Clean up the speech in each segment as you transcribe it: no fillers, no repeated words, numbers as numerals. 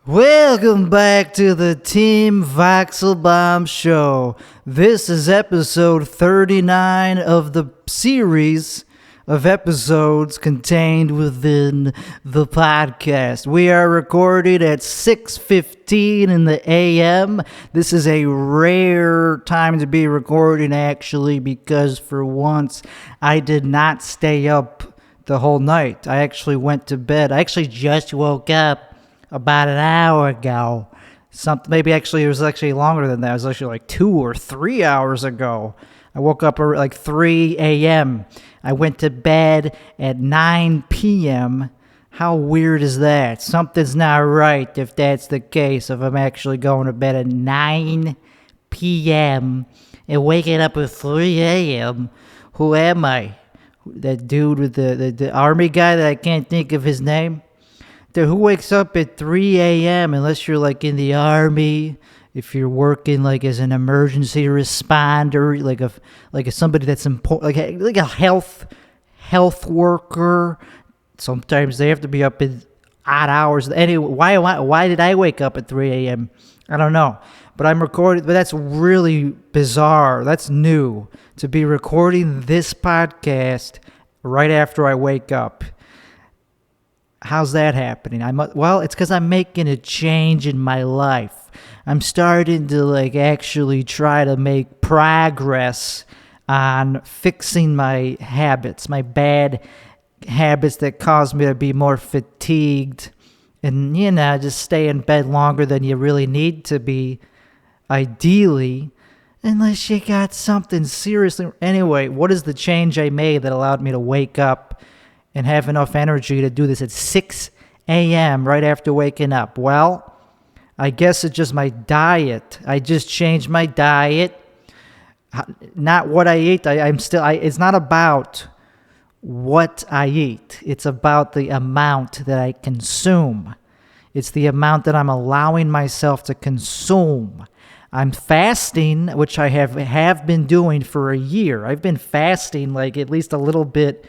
Welcome back to the Team Weichselbaum Show. This is episode 39 of the series of episodes contained within the podcast. We are recorded at 6:15 in the a.m. This is a rare time to be recording, actually, because for once I did not stay up the whole night. I actually went to bed. I actually just woke up about an hour ago. Maybe actually it was actually longer than that. It was actually like 2 or 3 hours ago. I woke up at like 3 a.m. I went to bed at 9 p.m. How weird is that? Something's not right if that's the case, if I'm actually going to bed at 9 p.m. and waking up at 3 a.m. Who am I? That dude with the army guy that I can't think of his name? Who wakes up at 3 a.m. unless you're like in the army, if you're working like as an emergency responder, like somebody that's important, like a health worker. Sometimes they have to be up in odd hours. Anyway, why did I wake up at 3 a.m.? I don't know. But I'm recording, but that's really bizarre. That's new to be recording this podcast right after I wake up. How's that happening? Well, it's because I'm making a change in my life. I'm starting to actually try to make progress on fixing my habits, my bad habits that cause me to be more fatigued and, just stay in bed longer than you really need to be, ideally, unless you got something seriously. Anyway, what is the change I made that allowed me to wake up and have enough energy to do this at 6 a.m. right after waking up? Well, I guess it's just my diet. I just changed my diet. Not what I eat. It's not about what I eat. It's about the amount that I consume. It's the amount that I'm allowing myself to consume. I'm fasting, which I have been doing for a year. I've been fasting at least a little bit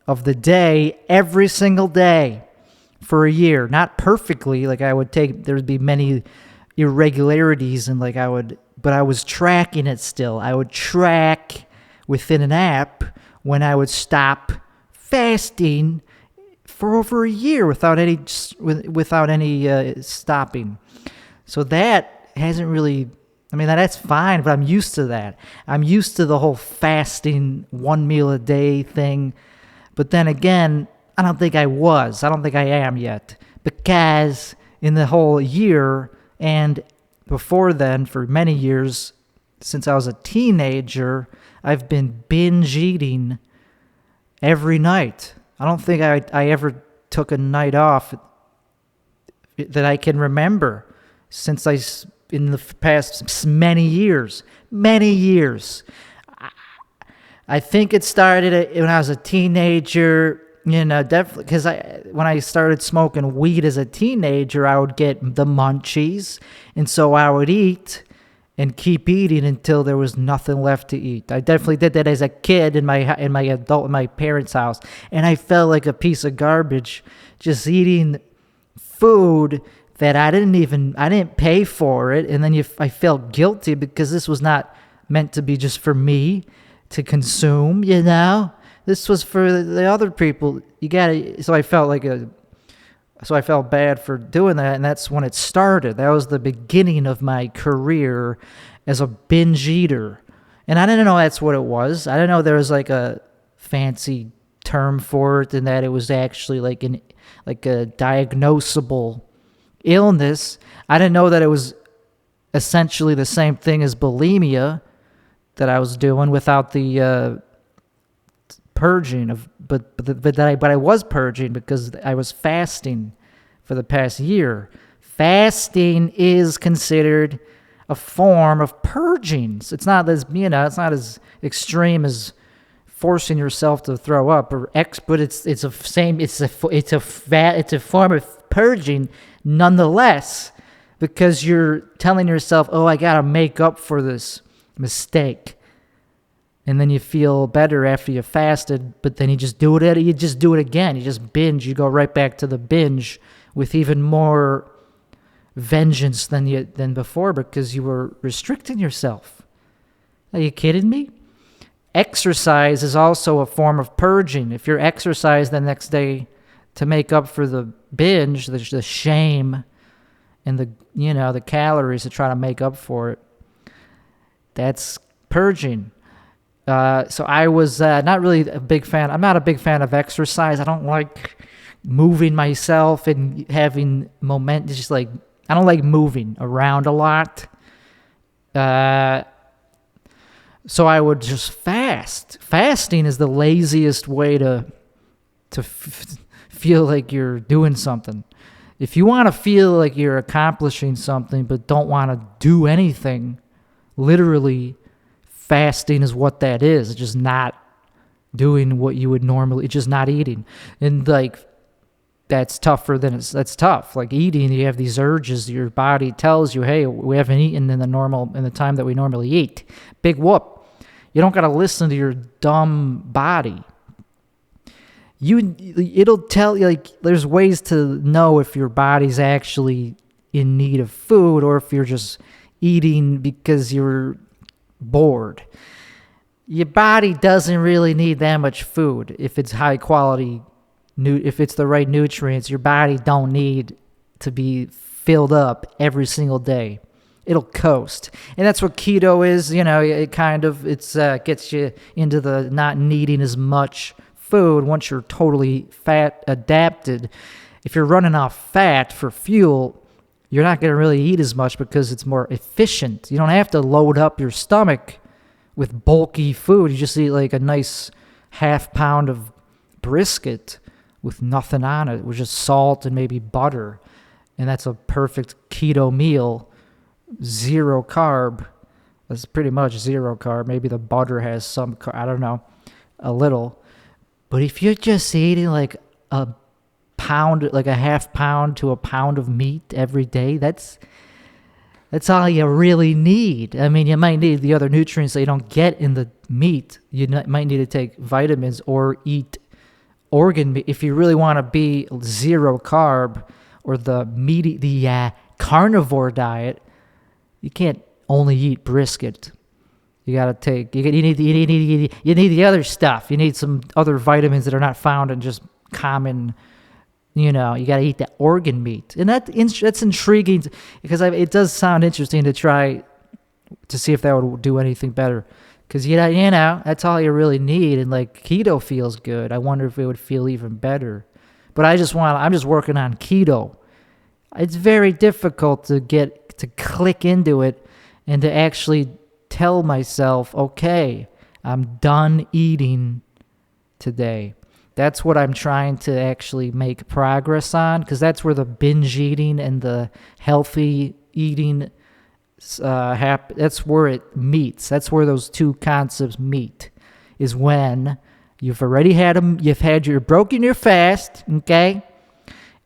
of the day every single day for a year. Not perfectly, there'd be many irregularities but I was tracking it still. I would track within an app when I would stop fasting for over a year without any stopping. So that hasn't really, that's fine, but I'm used to that. I'm used to the whole fasting 1 meal a day thing. But then again, I don't think I am yet, because in the whole year and before then, for many years, since I was a teenager, I've been binge eating every night. I don't think I ever took a night off that I can remember in the past many years. I think it started when I was a teenager, definitely, because when I started smoking weed as a teenager, I would get the munchies, and so I would eat and keep eating until there was nothing left to eat. I definitely did that as a kid in my parents' house, and I felt like a piece of garbage just eating food that I didn't pay for it, and then I felt guilty because this was not meant to be just for me to consume, This was for the other people. So I felt bad for doing that, and that's when it started. That was the beginning of my career as a binge eater. And I didn't know that's what it was. I didn't know there was a fancy term for it, and that it was actually a diagnosable illness. I didn't know that it was essentially the same thing as bulimia that I was doing without the purging of, but I was purging because I was fasting for the past year. Fasting is considered a form of purging. It's not as it's not as extreme as forcing yourself to throw up but it's a form of purging nonetheless, because you're telling yourself, I gotta make up for this mistake. And then you feel better after you fasted, but then you just do it again. You just binge. You go right back to the binge with even more vengeance than before because you were restricting yourself. Are you kidding me? Exercise is also a form of purging. If you're exercised the next day to make up for the binge, the shame, and the calories to try to make up for it, that's purging. So I was not really a big fan. I'm not a big fan of exercise. I don't like moving myself and having momentum. It's just like, I don't like moving around a lot. So I would just fast. Fasting is the laziest way to feel like you're doing something. If you want to feel like you're accomplishing something but don't want to do anything, literally, fasting is what that is. It's just not doing what you would normally, it's just not eating. And like, that's tougher that's tough. Like eating, you have these urges, your body tells you, hey, we haven't eaten in the time that we normally eat. Big whoop. You don't got to listen to your dumb body. It'll tell you, like, there's ways to know if your body's actually in need of food or if you're just eating because you're bored. Your body doesn't really need that much food if it's high quality, if it's the right nutrients. Your body don't need to be filled up every single day. It'll coast. And that's what keto is. It gets you into the not needing as much food once you're totally fat adapted. If you're running off fat for fuel, you're not going to really eat as much because it's more efficient. You don't have to load up your stomach with bulky food. You just eat like a nice half pound of brisket with nothing on it, with just salt and maybe butter. And that's a perfect keto meal. Zero carb. That's pretty much zero carb. Maybe the butter has some carb. I don't know. A little. But if you're just eating like a pound, like a half pound to a pound of meat every day, that's all you really need. I mean, you might need the other nutrients that you don't get in the meat. You might need to take vitamins or eat organ meat. If you really want to be zero carb or the carnivore diet, you can't only eat brisket. You gotta take. You need the other stuff. You need some other vitamins that are not found in just common. You gotta eat that organ meat, and that's intriguing because it does sound interesting to try to see if that would do anything better. Because that's all you really need, and like keto feels good. I wonder if it would feel even better. But I'm just working on keto. It's very difficult to click into it and to actually tell myself, okay, I'm done eating today. That's what I'm trying to actually make progress on, because that's where the binge eating and the healthy eating that's where it meets. That's where those two concepts meet, is when you've already had them, you've broken your fast, okay,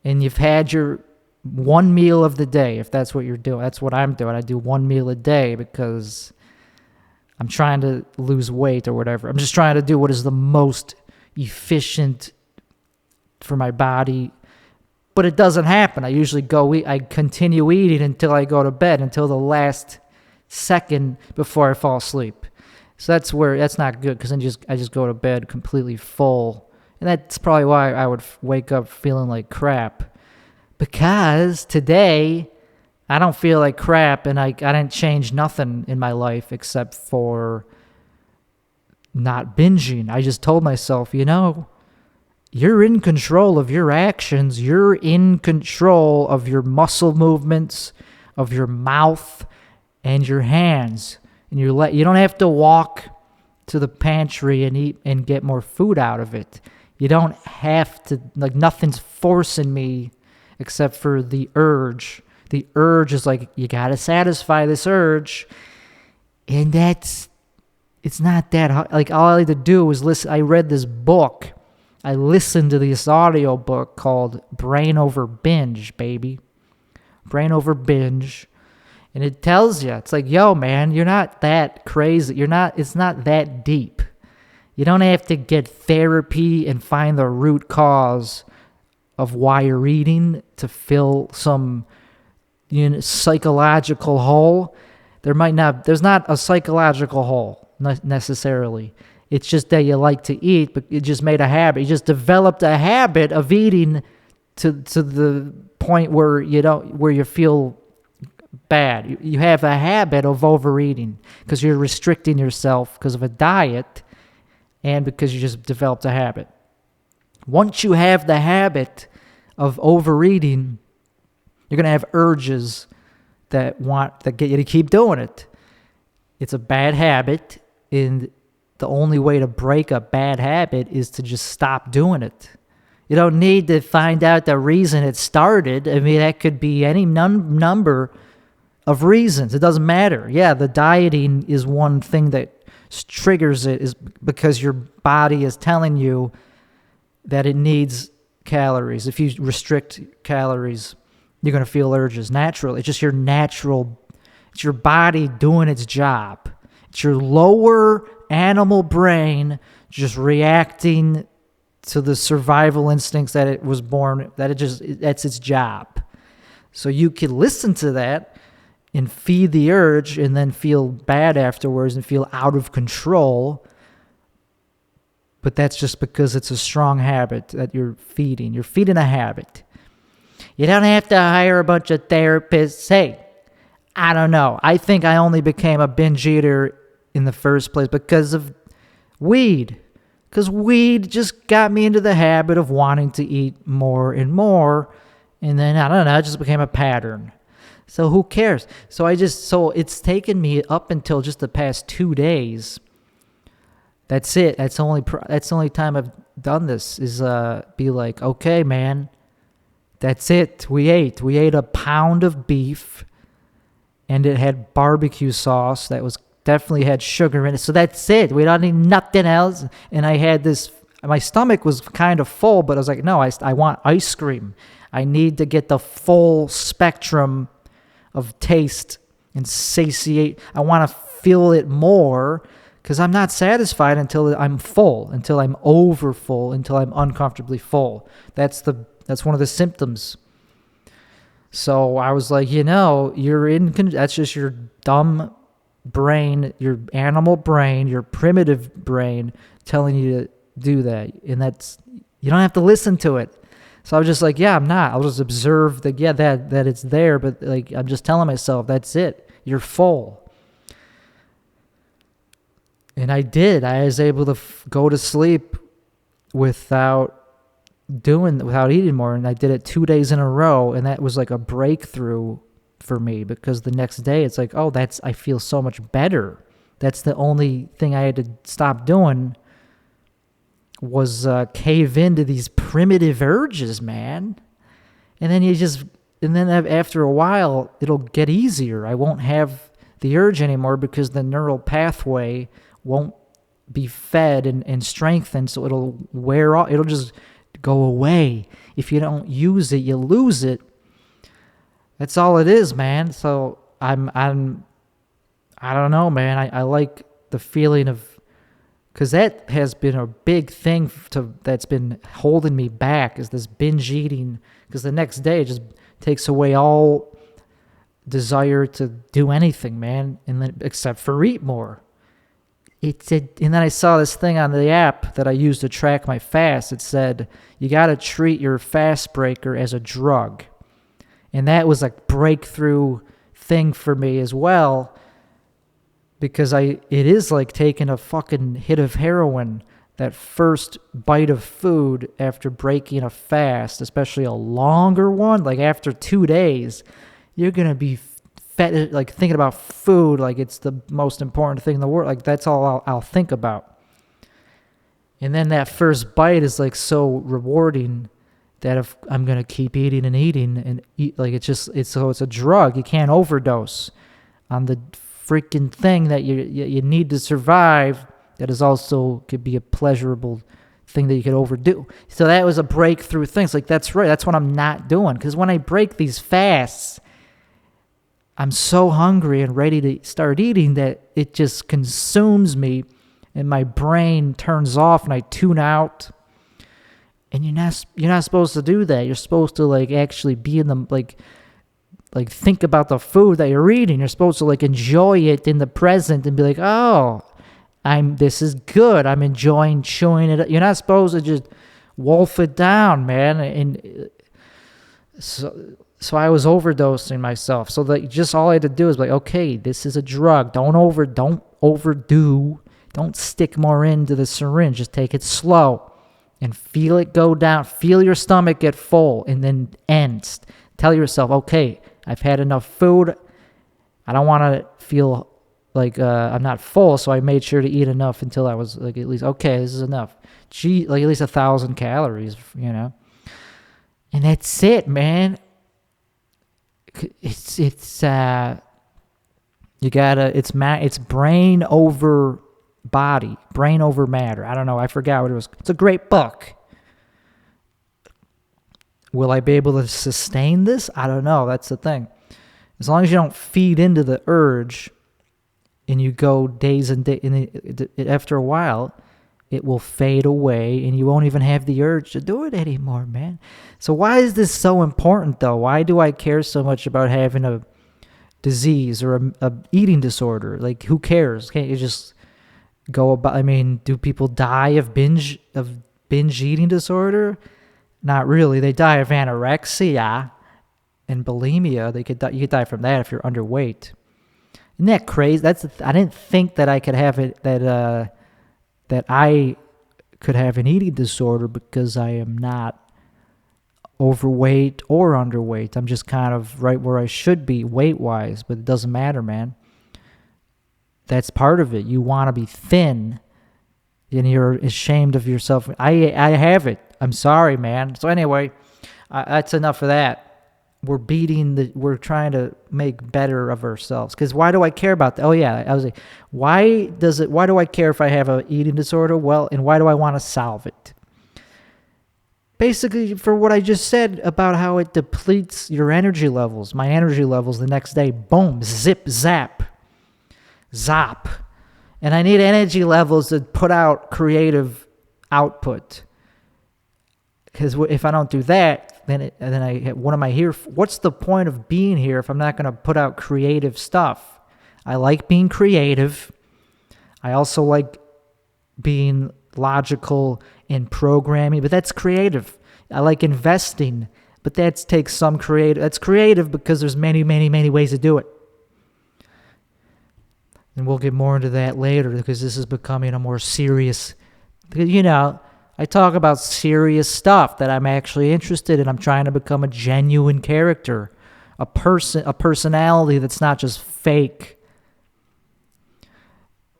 and you've had your one meal of the day, if that's what you're doing. That's what I'm doing. I do one meal a day because I'm trying to lose weight or whatever. I'm just trying to do what is the most efficient for my body. But it doesn't happen. I usually I continue eating until I go to bed, until the last second before I fall asleep. So that's not good, because then I just go to bed completely full. And that's probably why I would wake up feeling like crap. Because today, I don't feel like crap, and I didn't change nothing in my life except for not binging. I just told myself, you're in control of your actions. You're in control of your muscle movements, of your mouth, and your hands. And you don't have to walk to the pantry and eat and get more food out of it. You don't have to, nothing's forcing me except for the urge. The urge is like, you got to satisfy this urge. And it's not that hard. Like, all I had to do was listen. I read this book. I listened to this audio book called Brain Over Binge, baby. Brain Over Binge. And it tells you, it's like, yo, man, you're not that crazy. It's not that deep. You don't have to get therapy and find the root cause of why you're eating to fill some, psychological hole. There's not a psychological hole necessarily. It's just that you like to eat, but you just made a habit. You just developed a habit of eating to the point where you feel bad. You have a habit of overeating because you're restricting yourself because of a diet and because you just developed a habit. Once you have the habit of overeating, you're going to have urges that get you to keep doing it. It's a bad habit, and the only way to break a bad habit is to just stop doing it. You don't need to find out the reason it started. I mean, that could be any number of reasons. It doesn't matter. Yeah, the dieting is one thing that triggers it, is because your body is telling you that it needs calories. If you restrict calories, you're going to feel urges naturally. It's just it's your body doing its job. It's your lower animal brain just reacting to the survival instincts that it was born, that's its job. So you can listen to that and feed the urge and then feel bad afterwards and feel out of control. But that's just because it's a strong habit that you're feeding. You're feeding a habit. You don't have to hire a bunch of therapists. Hey, I don't know. I think I only became a binge eater in the first place because of weed. Because weed just got me into the habit of wanting to eat more and more. And then, I don't know, it just became a pattern. So who cares? So it's taken me up until just the past 2 days. That's it. That's the only time I've done this, is be like, okay, man, that's it. We ate a pound of beef, and it had barbecue sauce that was definitely had sugar in it. So that's it. We don't need nothing else. And I had my stomach was kind of full, but I was like, no, I want ice cream. I need to get the full spectrum of taste and satiate. I want to feel it more, because I'm not satisfied until I'm full, until I'm over full, until I'm uncomfortably full. That's one of the symptoms. So I was like, that's just your dumb brain, your animal brain, your primitive brain telling you to do that. And you don't have to listen to it. So I was just like, yeah, I'm not. I'll just observe that it's there, but like I'm just telling myself, that's it. You're full. And I did. I was able to go to sleep without eating more. And I did it 2 days in a row. And that was like a breakthrough for me, because the next day it's like, I feel so much better. That's the only thing I had to stop doing was cave into these primitive urges, man. And then after a while, it'll get easier. I won't have the urge anymore because the neural pathway won't be fed and strengthened, so it'll wear off. It'll just go away. If you don't use it, you lose it. That's all it is, man. So I don't know, man. I like the feeling of, because that has been a big thing that's been holding me back, is this binge eating, because the next day it just takes away all desire to do anything, man, and then except for eat more. And then I saw this thing on the app that I use to track my fast. It said, you got to treat your fast breaker as a drug. And that was a breakthrough thing for me as well, because it is like taking a fucking hit of heroin. That first bite of food after breaking a fast, especially a longer one, like after 2 days, you're going to be fed, like thinking about food like it's the most important thing in the world. Like that's all I'll think about. And then that first bite is like so rewarding that if I'm going to keep eating and eat, like it's a drug. You can't overdose on the freaking thing that you need to survive. That is also could be a pleasurable thing that you could overdo. So that was a breakthrough thing. It's like, that's right. That's what I'm not doing. Because when I break these fasts, I'm so hungry and ready to start eating that it just consumes me and my brain turns off and I tune out. And you're not supposed to do that. You're supposed to like actually be in the, like like think about the food that you're eating. You're supposed to like enjoy it in the present and be like, oh, this is good. I'm enjoying chewing it. You're not supposed to just wolf it down, man. And so I was overdosing myself. So that just all I had to do is like, okay, this is a drug. Don't overdo. Don't stick more into the syringe. Just take it slow and feel it go down. Feel your stomach get full and then end. Tell yourself, okay, I've had enough food. I don't want to feel like I'm not full, so I made sure to eat enough until I was like at least, okay, this is enough. Gee, like at least 1,000 calories, you know? And that's it, man. It's brain over body, brain over matter. I don't know. I forgot what it was. It's a great book. Will I be able to sustain this? I don't know. That's the thing. As long as you don't feed into the urge and you go days and days, and after a while, it will fade away and you won't even have the urge to do it anymore, man. So why is this so important, though? Why do I care so much about having a disease or a eating disorder? Like, who cares? Can't you just go about? I mean, do people die of binge eating disorder? Not really. They die of anorexia and bulimia. You could die from that if you're underweight. Isn't that crazy? I didn't think that I could have it. That I could have an eating disorder because I am not overweight or underweight. I'm just kind of right where I should be weight-wise, but it doesn't matter, man. That's part of it. You want to be thin, and you're ashamed of yourself. I have it. I'm sorry, man. So anyway, that's enough of that. We're trying to make better of ourselves. Because why do I care about that? Oh yeah, I was like, why do I care if I have an eating disorder? Well, and why do I want to solve it? Basically, for what I just said about how it depletes your energy levels. My energy levels the next day, boom, zip, zap, zop. And I need energy levels to put out creative output. Because if I don't do that, what am I here for? What's the point of being here if I'm not going to put out creative stuff? I like being creative. I also like being logical in programming, but that's creative. I like investing, but that takes some creative. That's creative because there's many, many, many ways to do it. And we'll get more into that later because this is becoming a more serious, I talk about serious stuff that I'm actually interested in. I'm trying to become a genuine character, a personality that's not just fake.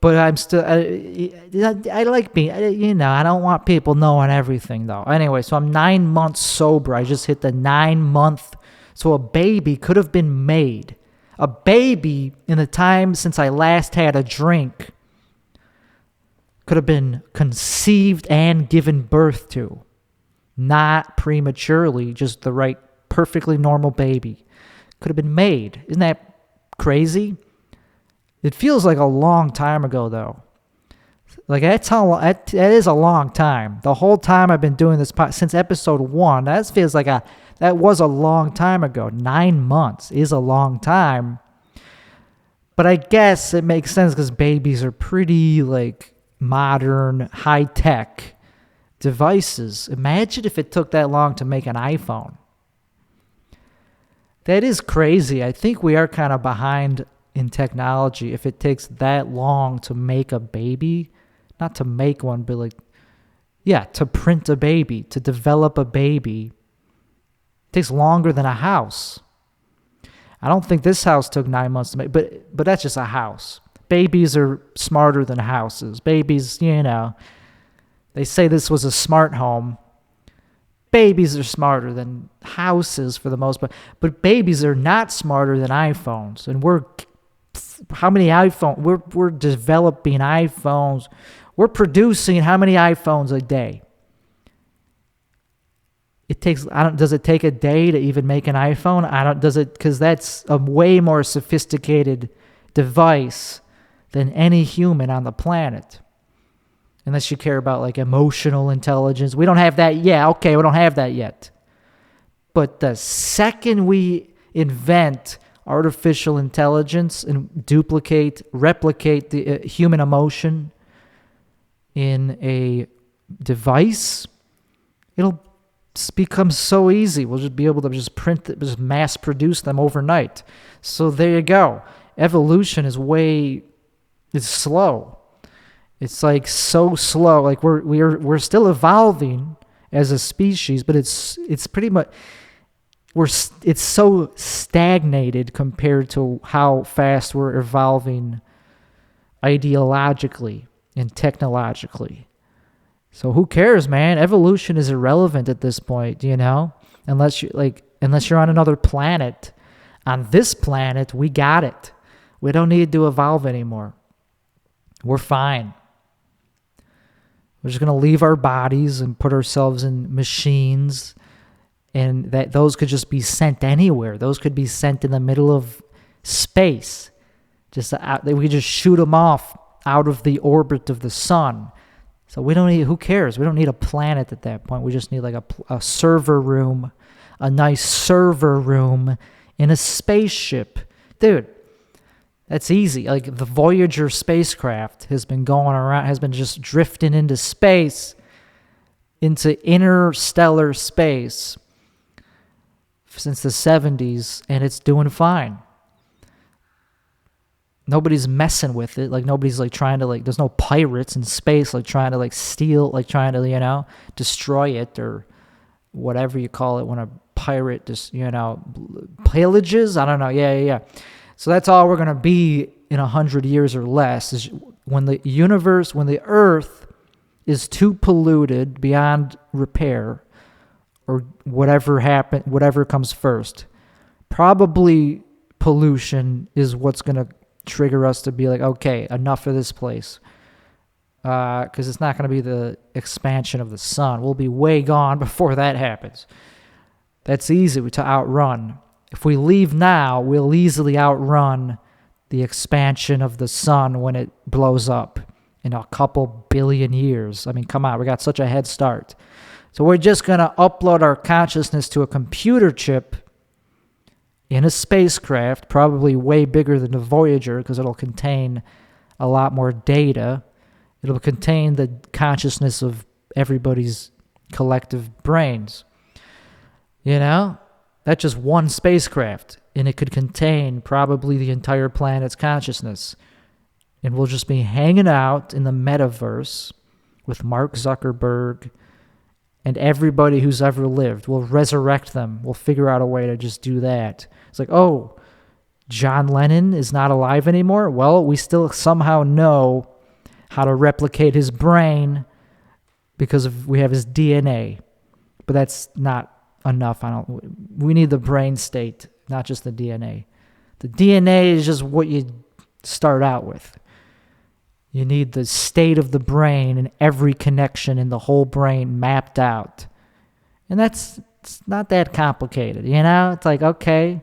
But I'm still, I like being, I don't want people knowing everything, though. Anyway, so I'm 9 months sober. I just hit the 9-month, so a baby could have been made. A baby in the time since I last had a drink could have been conceived and given birth to. Not prematurely, just the right, perfectly normal baby. Could have been made. Isn't that crazy? It feels like a long time ago, though. Like, that is a long time. The whole time I've been doing this, since episode 1, that feels like that was a long time ago. 9 months is a long time. But I guess it makes sense because babies are pretty, modern, high-tech devices. Imagine if it took that long to make an iPhone. That is crazy. I think we are kind of behind in technology if it takes that long to make a baby. Not to make one, but to print a baby, to develop a baby. It takes longer than a house. I don't think this house took 9 months to make, but that's just a house. Babies are smarter than houses. Babies, they say this was a smart home. Babies are smarter than houses for the most part. But babies are not smarter than iPhones. And we're developing iPhones. We're producing how many iPhones a day? Does it take a day to even make an iPhone? Because that's a way more sophisticated device than any human on the planet. Unless you care about emotional intelligence. We don't have that yet. Okay, we don't have that yet. But the second invent artificial intelligence and replicate the human emotion in a device, it'll become so easy. We'll just be able to just print it, just mass produce them overnight. So there you go. Evolution is slow. It's like so slow. Like we're still evolving as a species, but it's pretty much it's so stagnated compared to how fast we're evolving ideologically and technologically. So who cares, man? Evolution is irrelevant at this point, unless you're on another planet. On this planet, we got it. We don't need to evolve anymore. We're fine. We're just going to leave our bodies and put ourselves in machines, and that those could just be sent anywhere. Those could be sent in the middle of space. We could just shoot them off out of the orbit of the sun. So who cares? We don't need a planet at that point. We just need like a server room, a nice server room in a spaceship. Dude, that's easy. Like the Voyager spacecraft has been going around, has been just drifting into space, into interstellar space since the 70s, and it's doing fine. Nobody's messing with it. Like nobody's like trying to there's no pirates in space like trying to steal, trying to, destroy it or whatever you call it when a pirate just, pillages. I don't know. Yeah. So that's all we're going to be in 100 years or less is when the earth is too polluted beyond repair or whatever comes first. Probably pollution is what's going to trigger us to be like, okay, enough of this place. Because it's not going to be the expansion of the sun. We'll be way gone before that happens. That's easy to outrun. If we leave now, we'll easily outrun the expansion of the sun when it blows up in a couple billion years. I mean, come on, we got such a head start. So we're just going to upload our consciousness to a computer chip in a spacecraft, probably way bigger than the Voyager because it'll contain a lot more data. It'll contain the consciousness of everybody's collective brains. That's just one spacecraft, and it could contain probably the entire planet's consciousness. And we'll just be hanging out in the metaverse with Mark Zuckerberg and everybody who's ever lived. We'll resurrect them. We'll figure out a way to just do that. It's like, oh, John Lennon is not alive anymore? Well, we still somehow know how to replicate his brain because we have his DNA. But that's not enough. We need the brain state, not just the DNA. The DNA is just what you start out with. You need the state of the brain and every connection in the whole brain mapped out. And it's not that complicated, It's like, okay,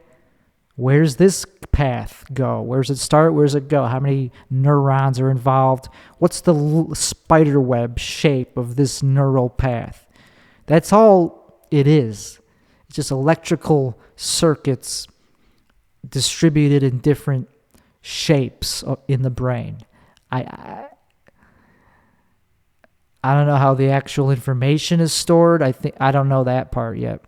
where's this path go? Where's it start? Where's it go? How many neurons are involved? What's the spider web shape of this neural path? That's all it is. It's just electrical circuits distributed in different shapes in the brain. I don't know how the actual information is stored. I don't know that part yet.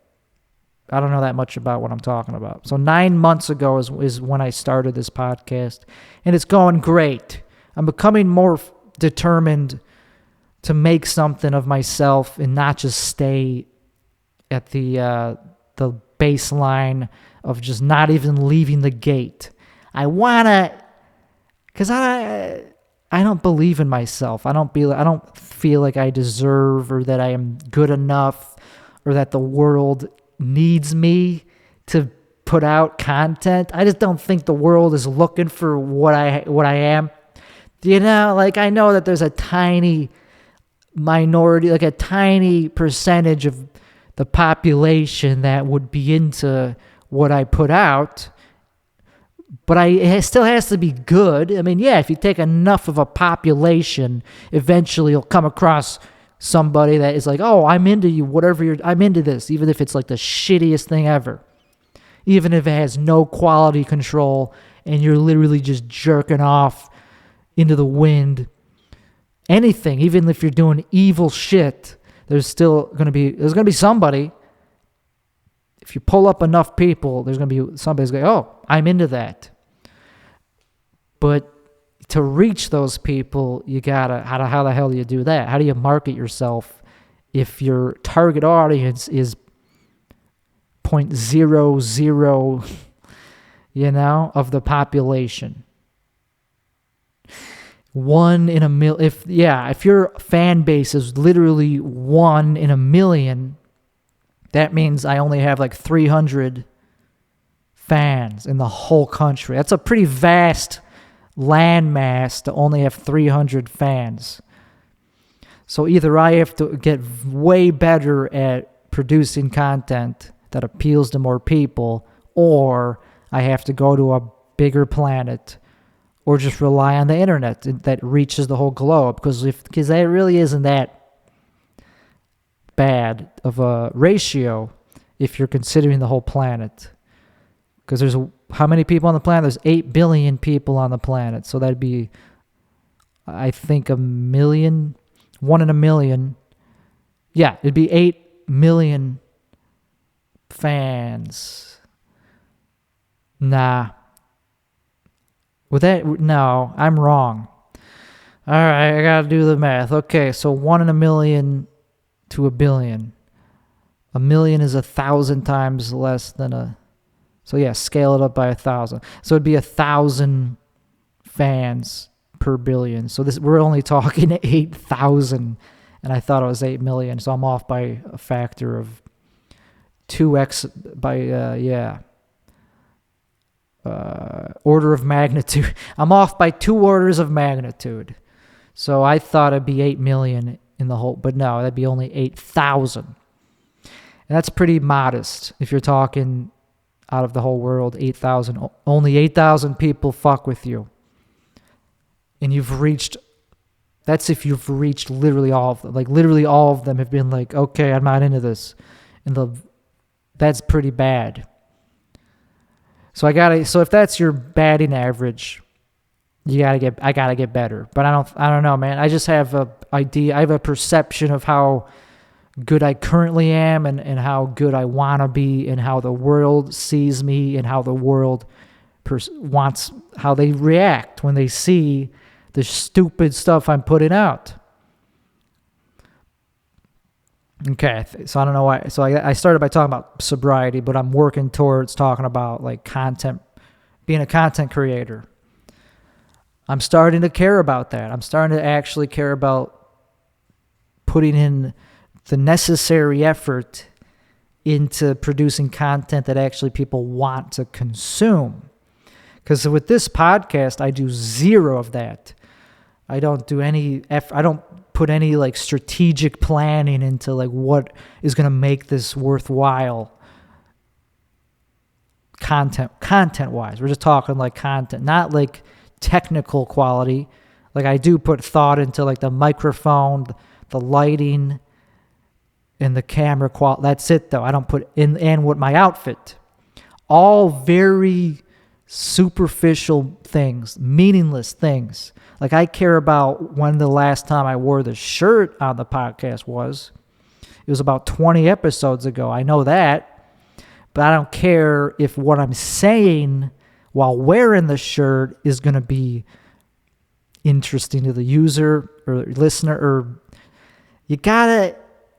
I don't know that much about what I'm talking about. So 9 months ago is when I started this podcast, and it's going great. I'm becoming more determined to make something of myself and not just stay at the baseline of just not even leaving the gate. I wanna, because I don't believe in myself. I don't feel like I deserve or that I am good enough or that the world needs me to put out content. I just don't think the world is looking for what I am. I know that there's a tiny minority, like a tiny percentage of the population that would be into what I put out. But it still has to be good. I mean, yeah, if you take enough of a population, eventually you'll come across somebody that is like, oh, I'm into you, I'm into this, even if it's like the shittiest thing ever. even if it has no quality control and you're literally just jerking off into the wind. Anything, even if you're doing evil shit, there's going to be somebody. If you pull up enough people, there's going to be somebody's going, oh, I'm into that. But to reach those people, you gotta, how the hell do you do that? How do you market yourself if your target audience is 0.00, of the population? 1 in a million. If your fan base is literally 1 in a million, that means I only have like 300 fans in the whole country. That's a pretty vast landmass to only have 300 fans. So either I have to get way better at producing content that appeals to more people, or I have to go to a bigger planet, or just rely on the internet that reaches the whole globe, because that really isn't that bad of a ratio if you're considering the whole planet. Because there's how many people on the planet? There's 8 billion people on the planet. So that'd be, I think, 1 in a million. Yeah, it'd be 8 million fans. Nah. No, I'm wrong. All right, I gotta do the math. Okay, so 1 in a million to 1 billion. 1 million is 1,000 times less than so yeah, scale it up by 1,000. So it'd be 1,000 fans per billion. So we're only talking 8,000, and I thought it was 8 million. So I'm off by a factor of 2x order of magnitude. I'm off by 2 orders of magnitude. So I thought it'd be 8 million in the whole, but no, that'd be only 8,000. And that's pretty modest if you're talking out of the whole world. 8,000, only 8,000 people fuck with you, and that's if you've reached literally all of them. Like literally all of them have been like, okay, I'm not into this, and that's pretty bad. So if that's your batting average, I gotta get better. But I don't know, man. I just have a idea. I have a perception of how good I currently am, and how good I want to be, and how the world sees me, and how the world how they react when they see the stupid stuff I'm putting out. Okay, so I don't know why. So I started by talking about sobriety, but I'm working towards talking about like content, being a content creator. I'm starting to care about that. I'm starting to actually care about putting in the necessary effort into producing content that actually people want to consume. Because with this podcast, I do zero of that. I don't do any effort. I don't put any like strategic planning into like what is going to make this worthwhile content wise. We're just talking like content, not like technical quality. Like I do put thought into like the microphone, the lighting, and the camera quality. That's it though. I don't put in, and with my outfit, all very superficial things, meaningless things. Like I care about when the last time I wore the shirt on the podcast was. It was about 20 episodes ago. I know that, but I don't care if what I'm saying while wearing the shirt is going to be interesting to the user or listener, or you gotta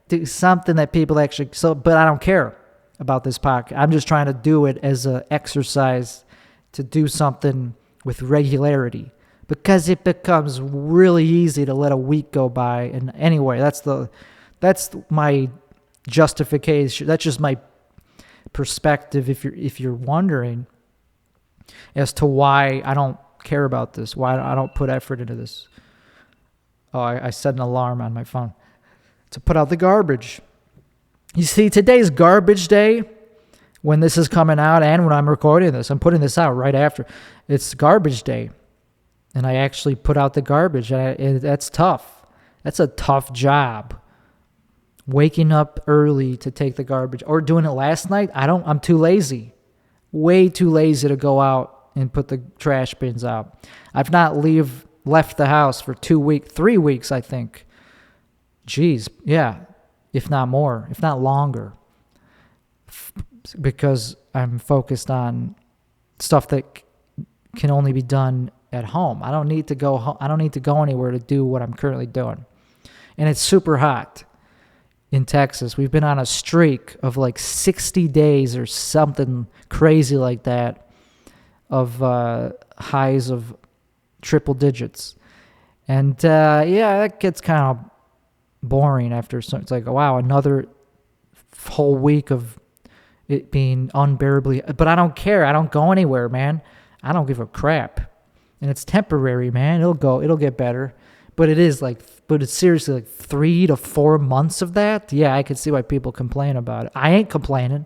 do something that people actually, but I don't care about this podcast. I'm just trying to do it as an exercise to do something with regularity, because it becomes really easy to let a week go by. And anyway, that's my justification. That's just my perspective. If you're wondering as to why I don't care about this, why I don't put effort into this. Oh, I set an alarm on my phone to put out the garbage. You see, today's garbage day. When this is coming out and when I'm recording this, I'm putting this out right after. It's garbage day. And I actually put out the garbage. And that's tough. That's a tough job. Waking up early to take the garbage, or doing it last night. I'm too lazy. way too lazy to go out and put the trash bins out. I've not left the house for 3 weeks, I think. Jeez, yeah, if not more, if not longer, because I'm focused on stuff that can only be done at home. I don't need to go I don't need to go anywhere to do what I'm currently doing. And it's super hot in Texas. We've been on a streak of like 60 days or something crazy like that of highs of triple digits. And that gets kind of boring after so it's like, wow, another whole week of it being unbearably, but I don't care. I don't go anywhere, man. I don't give a crap. And it's temporary, man. It'll get better. But it's seriously like 3 to 4 months of that. Yeah, I could see why people complain about it. I ain't complaining.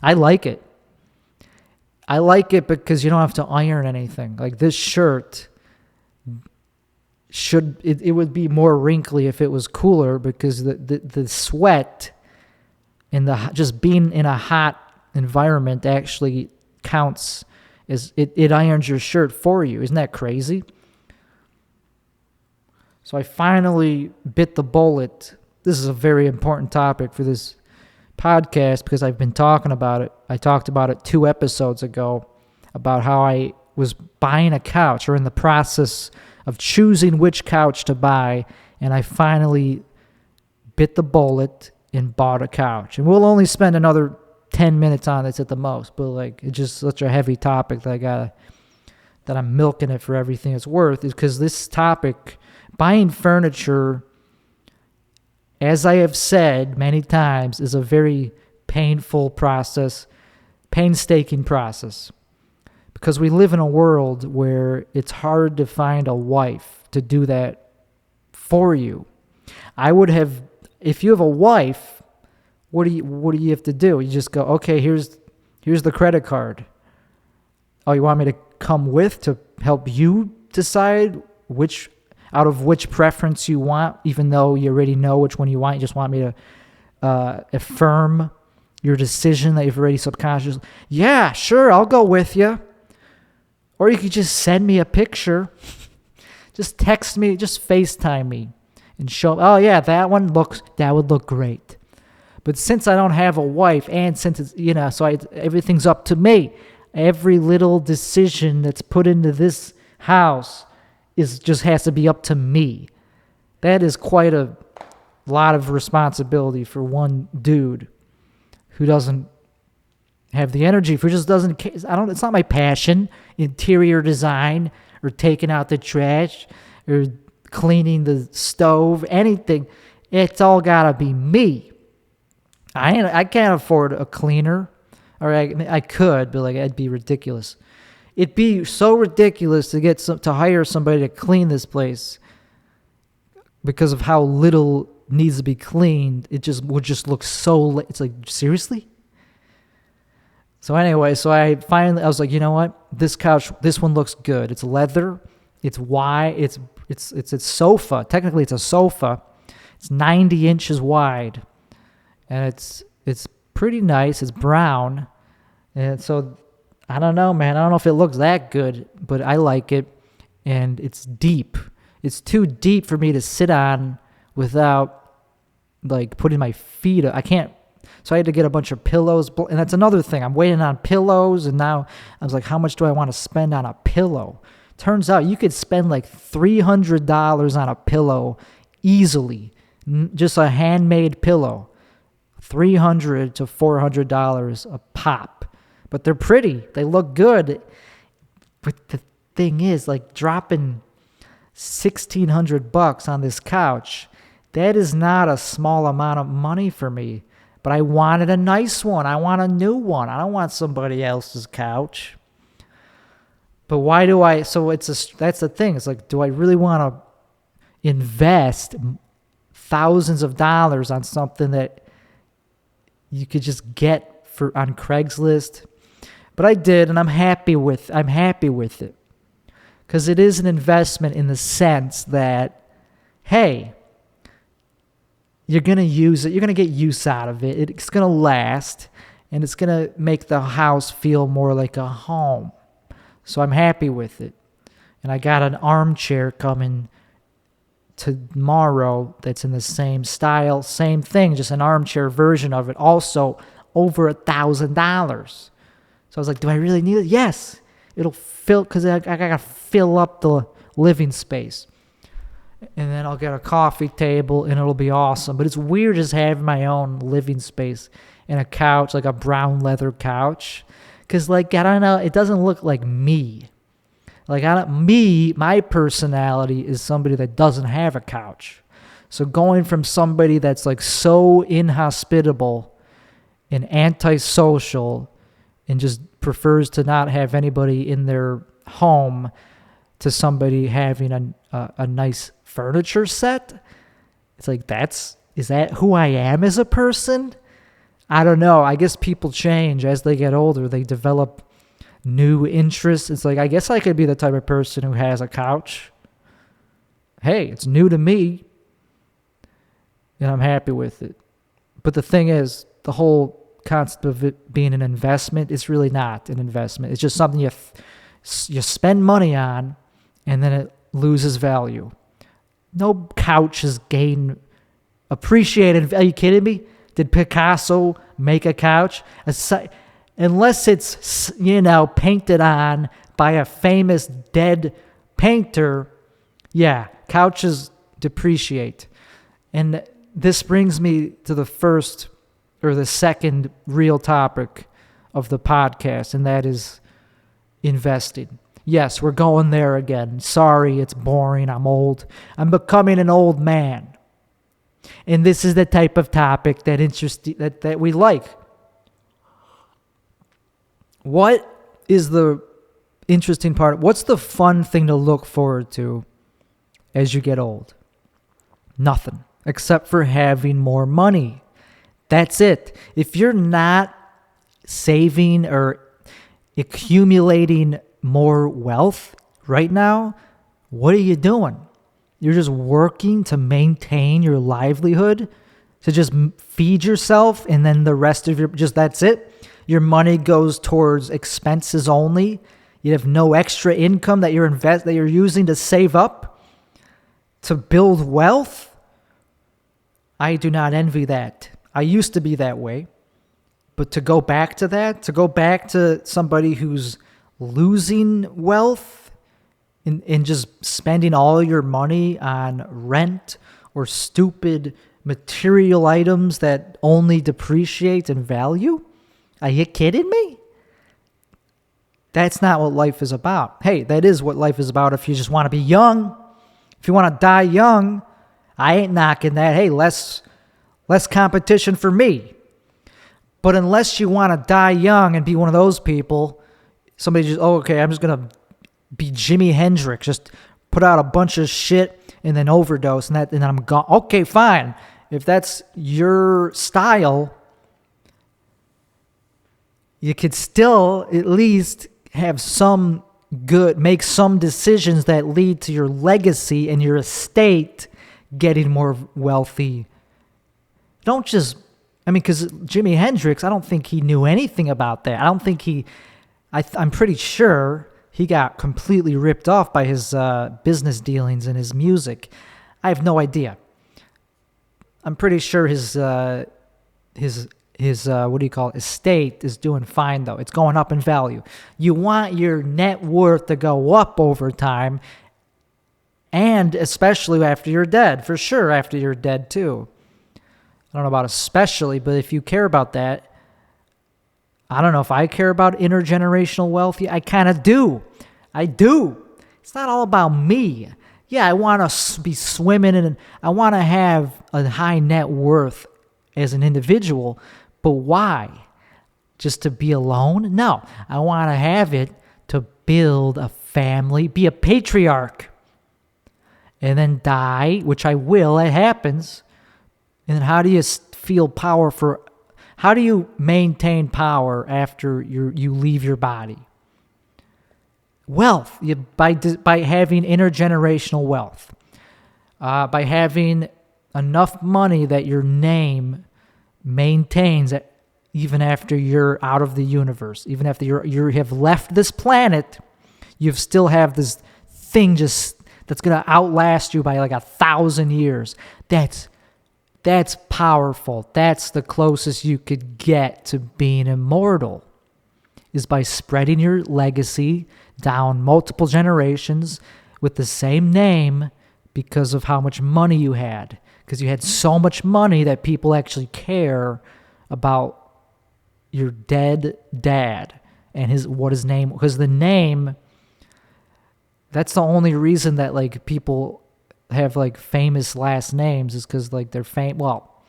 I like it. I like it because you don't have to iron anything. Like this shirt it would be more wrinkly if it was cooler, because the sweat and just being in a hot environment actually counts as it irons your shirt for you. Isn't that crazy? So I finally bit the bullet. This is a very important topic for this podcast because I've been talking about it. I talked about it 2 episodes ago about how I was buying a couch, or in the process of choosing which couch to buy, and I finally bit the bullet and bought a couch. And we'll only spend another 10 minutes on this at the most, but like it's just such a heavy topic that I'm milking it for everything it's worth, is because this topic, buying furniture, as I have said many times, is a very painstaking process. Because we live in a world where it's hard to find a wife to do that for you. If you have a wife, what do you have to do? You just go, okay, here's the credit card. Oh, you want me to come with to help you decide which preference you want, even though you already know which one you want? You just want me to affirm your decision that you've already subconsciously. Yeah, sure, I'll go with you. Or you could just send me a picture. Just text me, just FaceTime me and show, oh yeah, that would look great. But since I don't have a wife, and since it's, everything's up to me. Every little decision that's put into this house just has to be up to me. That is quite a lot of responsibility for one dude who doesn't have the energy, who just doesn't, it's not my passion, interior design, or taking out the trash, or cleaning the stove, anything. It's all gotta be me. I can't afford a cleaner, or I could, but like it'd be ridiculous. It'd be so ridiculous to hire somebody to clean this place because of how little needs to be cleaned. It would just look so. It's like, seriously. So anyway, I was like, you know what? This couch, this one looks good. It's leather. It's wide. It's a sofa. Technically, it's a sofa. It's 90 inches wide, and it's pretty nice. It's brown, and so I don't know, man. I don't know if it looks that good, but I like it, and it's deep. It's too deep for me to sit on without like putting my feet up. I can't. So I had to get a bunch of pillows, and that's another thing. I'm waiting on pillows, and now I was like, how much do I want to spend on a pillow? Turns out you could spend like $300 on a pillow easily, just a handmade pillow, $300 to $400 a pop. But they're pretty. They look good. But the thing is, like dropping $1,600 on this couch, that is not a small amount of money for me. But I wanted a nice one. I want a new one. I don't want somebody else's couch. But why do I? So that's the thing. It's like, do I really want to invest thousands of dollars on something that you could just get on Craigslist? But I did, and I'm happy with it. Because it is an investment in the sense that, hey, you're going to use it. You're going to get use out of it. It's going to last. and it's going to make the house feel more like a home. So I'm happy with it. And I got an armchair coming tomorrow that's in the same style, same thing, just an armchair version of it, also over $1,000. So I was like, do I really need it? Yes. It'll fill, because I got to fill up the living space. And then I'll get a coffee table, and it'll be awesome. But it's weird just having my own living space and a couch, like a brown leather couch. Because, like, I don't know, it doesn't look like me. Like, my personality is somebody that doesn't have a couch. So going from somebody that's, like, so inhospitable and antisocial and just prefers to not have anybody in their home to somebody having a nice furniture set, it's like, is that who I am as a person? I don't know. I guess people change as they get older. They develop new interests. It's like, I guess I could be the type of person who has a couch. Hey, it's new to me, and I'm happy with it. But the thing is, the whole concept of it being an investment is really not an investment. It's just something you spend money on, and then it loses value. No couch is appreciated. Are you kidding me? Did Picasso make a couch? Unless it's, painted on by a famous dead painter, yeah, couches depreciate. And this brings me to the second real topic of the podcast, and that is investing. Yes, we're going there again. Sorry, it's boring. I'm old. I'm becoming an old man. And this is the type of topic that we like. What is the interesting part? What's the fun thing to look forward to as you get old? Nothing, except for having more money. That's it. If you're not saving or accumulating more wealth right now, what are you doing? You're just working to maintain your livelihood, to just feed yourself, and then the rest of that's it. Your money goes towards expenses only. You have no extra income that you're using to save up, to build wealth. I do not envy that. I used to be that way. But to go back to that, to go back to somebody who's losing wealth and just spending all your money on rent or stupid material items that only depreciate in value? Are you kidding me? That's not what life is about. Hey, that is what life is about if you just want to be young. If you want to die young, I ain't knocking that. Hey, less competition for me. But unless you want to die young and be one of those people, somebody just, I'm just going to be Jimi Hendrix, just put out a bunch of shit and then overdose and then I'm gone. Okay, fine. If that's your style, you could still at least have make some decisions that lead to your legacy and your estate getting more wealthy. Don't just, because Jimi Hendrix, I don't think he knew anything about that. I don't think I'm pretty sure he got completely ripped off by his business dealings and his music. I have no idea. I'm pretty sure his estate is doing fine, though. It's going up in value. You want your net worth to go up over time, and especially after you're dead. For sure, after you're dead, too. I don't know about especially, but if you care about that, I don't know if I care about intergenerational wealth. I kind of do. I do. It's not all about me. Yeah, I want to be swimming and I want to have a high net worth as an individual, but why? Just to be alone? No, I want to have it to build a family, be a patriarch, and then die, which I will. It happens. And then how do you feel power how do you maintain power after you leave your body? Wealth, by having intergenerational wealth, by having enough money that your name maintains even after you're out of the universe, even after you have left this planet, you still have this thing that's going to outlast you by like 1,000 years. That's powerful. That's the closest you could get to being immortal, is by spreading your legacy down multiple generations with the same name because of how much money you had. Because you had so much money that people actually care about your dead dad and what his name, because the name, that's the only reason that like people have like famous last names, is because like they're well,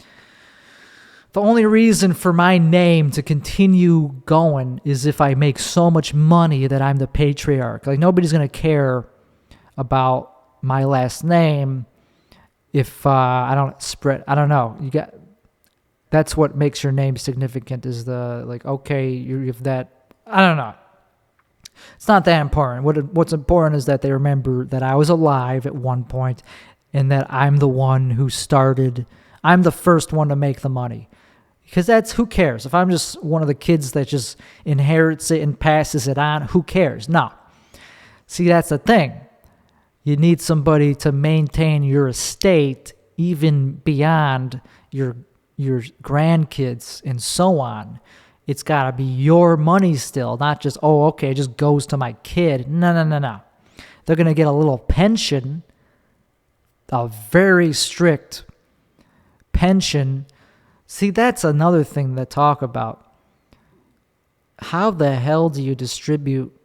the only reason for my name to continue going is if I make so much money that I'm the patriarch. Like nobody's going to care about my last name if I don't know. That's what makes your name significant, is the like, okay, you have that, I don't know. It's not that important. What's important is that they remember that I was alive at one point and that I'm the one who started, I'm the first one to make the money. Because who cares? If I'm just one of the kids that just inherits it and passes it on, who cares? No. See, that's the thing. You need somebody to maintain your estate even beyond your grandkids and so on. It's got to be your money still, not just, oh, okay, it just goes to my kid. No. They're going to get a little pension, a very strict pension. See, that's another thing to talk about. How the hell do you distribute?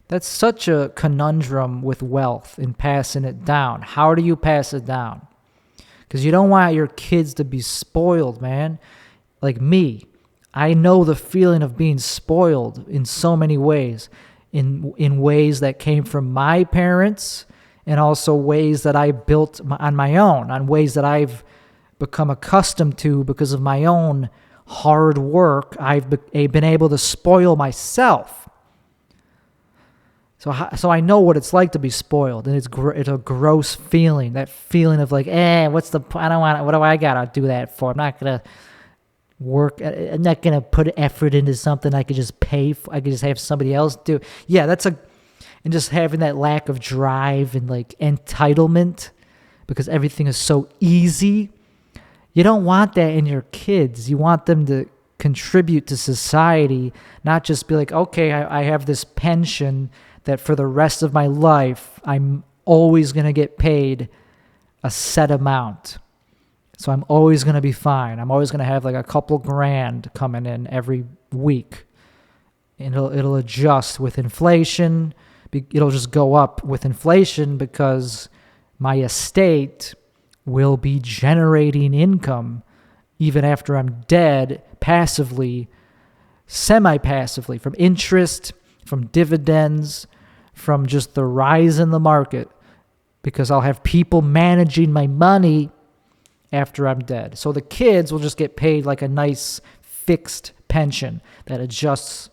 That's such a conundrum with wealth and passing it down. How do you pass it down? Because you don't want your kids to be spoiled, man. Like me, I know the feeling of being spoiled in so many ways, in ways that came from my parents and also ways that I built on my own, on ways that I've become accustomed to because of my own hard work. I've been able to spoil myself. So I know what it's like to be spoiled, and it's a gross feeling. That feeling of like, what's the? I don't want. What do I gotta do that for? I'm not gonna work. I'm not gonna put effort into something I could just pay for. I could just have somebody else do. Yeah, and just having that lack of drive and like entitlement because everything is so easy. You don't want that in your kids. You want them to contribute to society, not just be like, okay, I have this pension that for the rest of my life, I'm always going to get paid a set amount. So I'm always going to be fine. I'm always going to have like a couple grand coming in every week. And it'll adjust with inflation. It'll just go up with inflation because my estate will be generating income even after I'm dead, passively, semi-passively, from interest, from dividends, from just the rise in the market, because I'll have people managing my money after I'm dead. So the kids will just get paid like a nice fixed pension that adjusts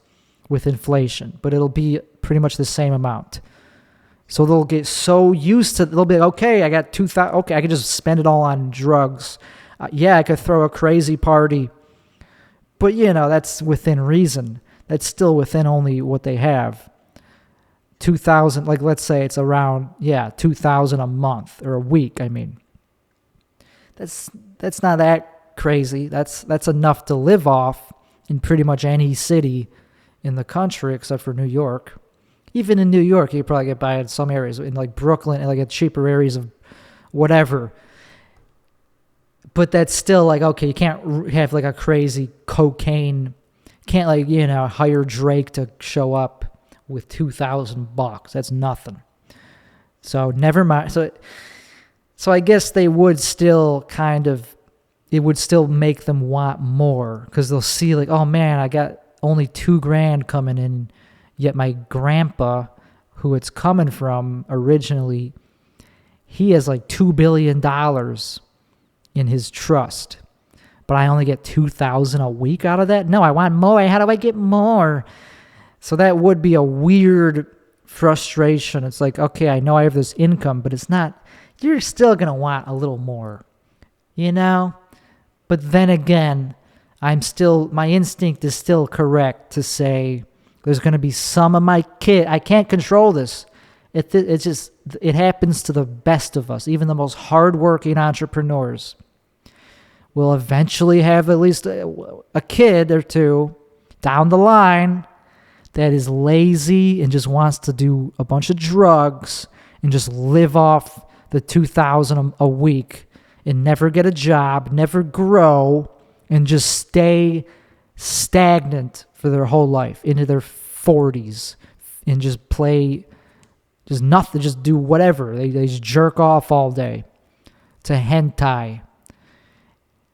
with inflation, but it'll be pretty much the same amount. So they'll get so used to, they'll be like, okay, I got $2,000, okay, I can just spend it all on drugs. Yeah, I could throw a crazy party, but that's within reason. That's still within only what they have. 2,000, like let's say it's around, 2,000 a month or a week. I mean, that's not that crazy. That's enough to live off in pretty much any city in the country except for New York. Even in New York, you probably get by in some areas, in like Brooklyn and like cheaper areas of whatever. But that's still like, okay, you can't have like a crazy cocaine, can't like, hire Drake to show up with $2,000. That's nothing. So never mind. So I guess they would still it would still make them want more because they'll see like, oh man, I got only $2,000 coming in, yet my grandpa, who it's coming from originally, he has like $2 billion in his trust, but I only get $2,000 a week out of that. No, I want more. How do I get more? So that would be a weird frustration. It's like, okay, I know I have this income, but it's not, you're still going to want a little more, But then again, my instinct is still correct to say there's going to be some of my kid. I can't control this. It happens to the best of us. Even the most hardworking entrepreneurs will eventually have at least a kid or two down the line that is lazy and just wants to do a bunch of drugs and just live off the $2,000 a week and never get a job, never grow, and just stay stagnant for their whole life into their 40s and just play just nothing, just do whatever. They just jerk off all day to hentai.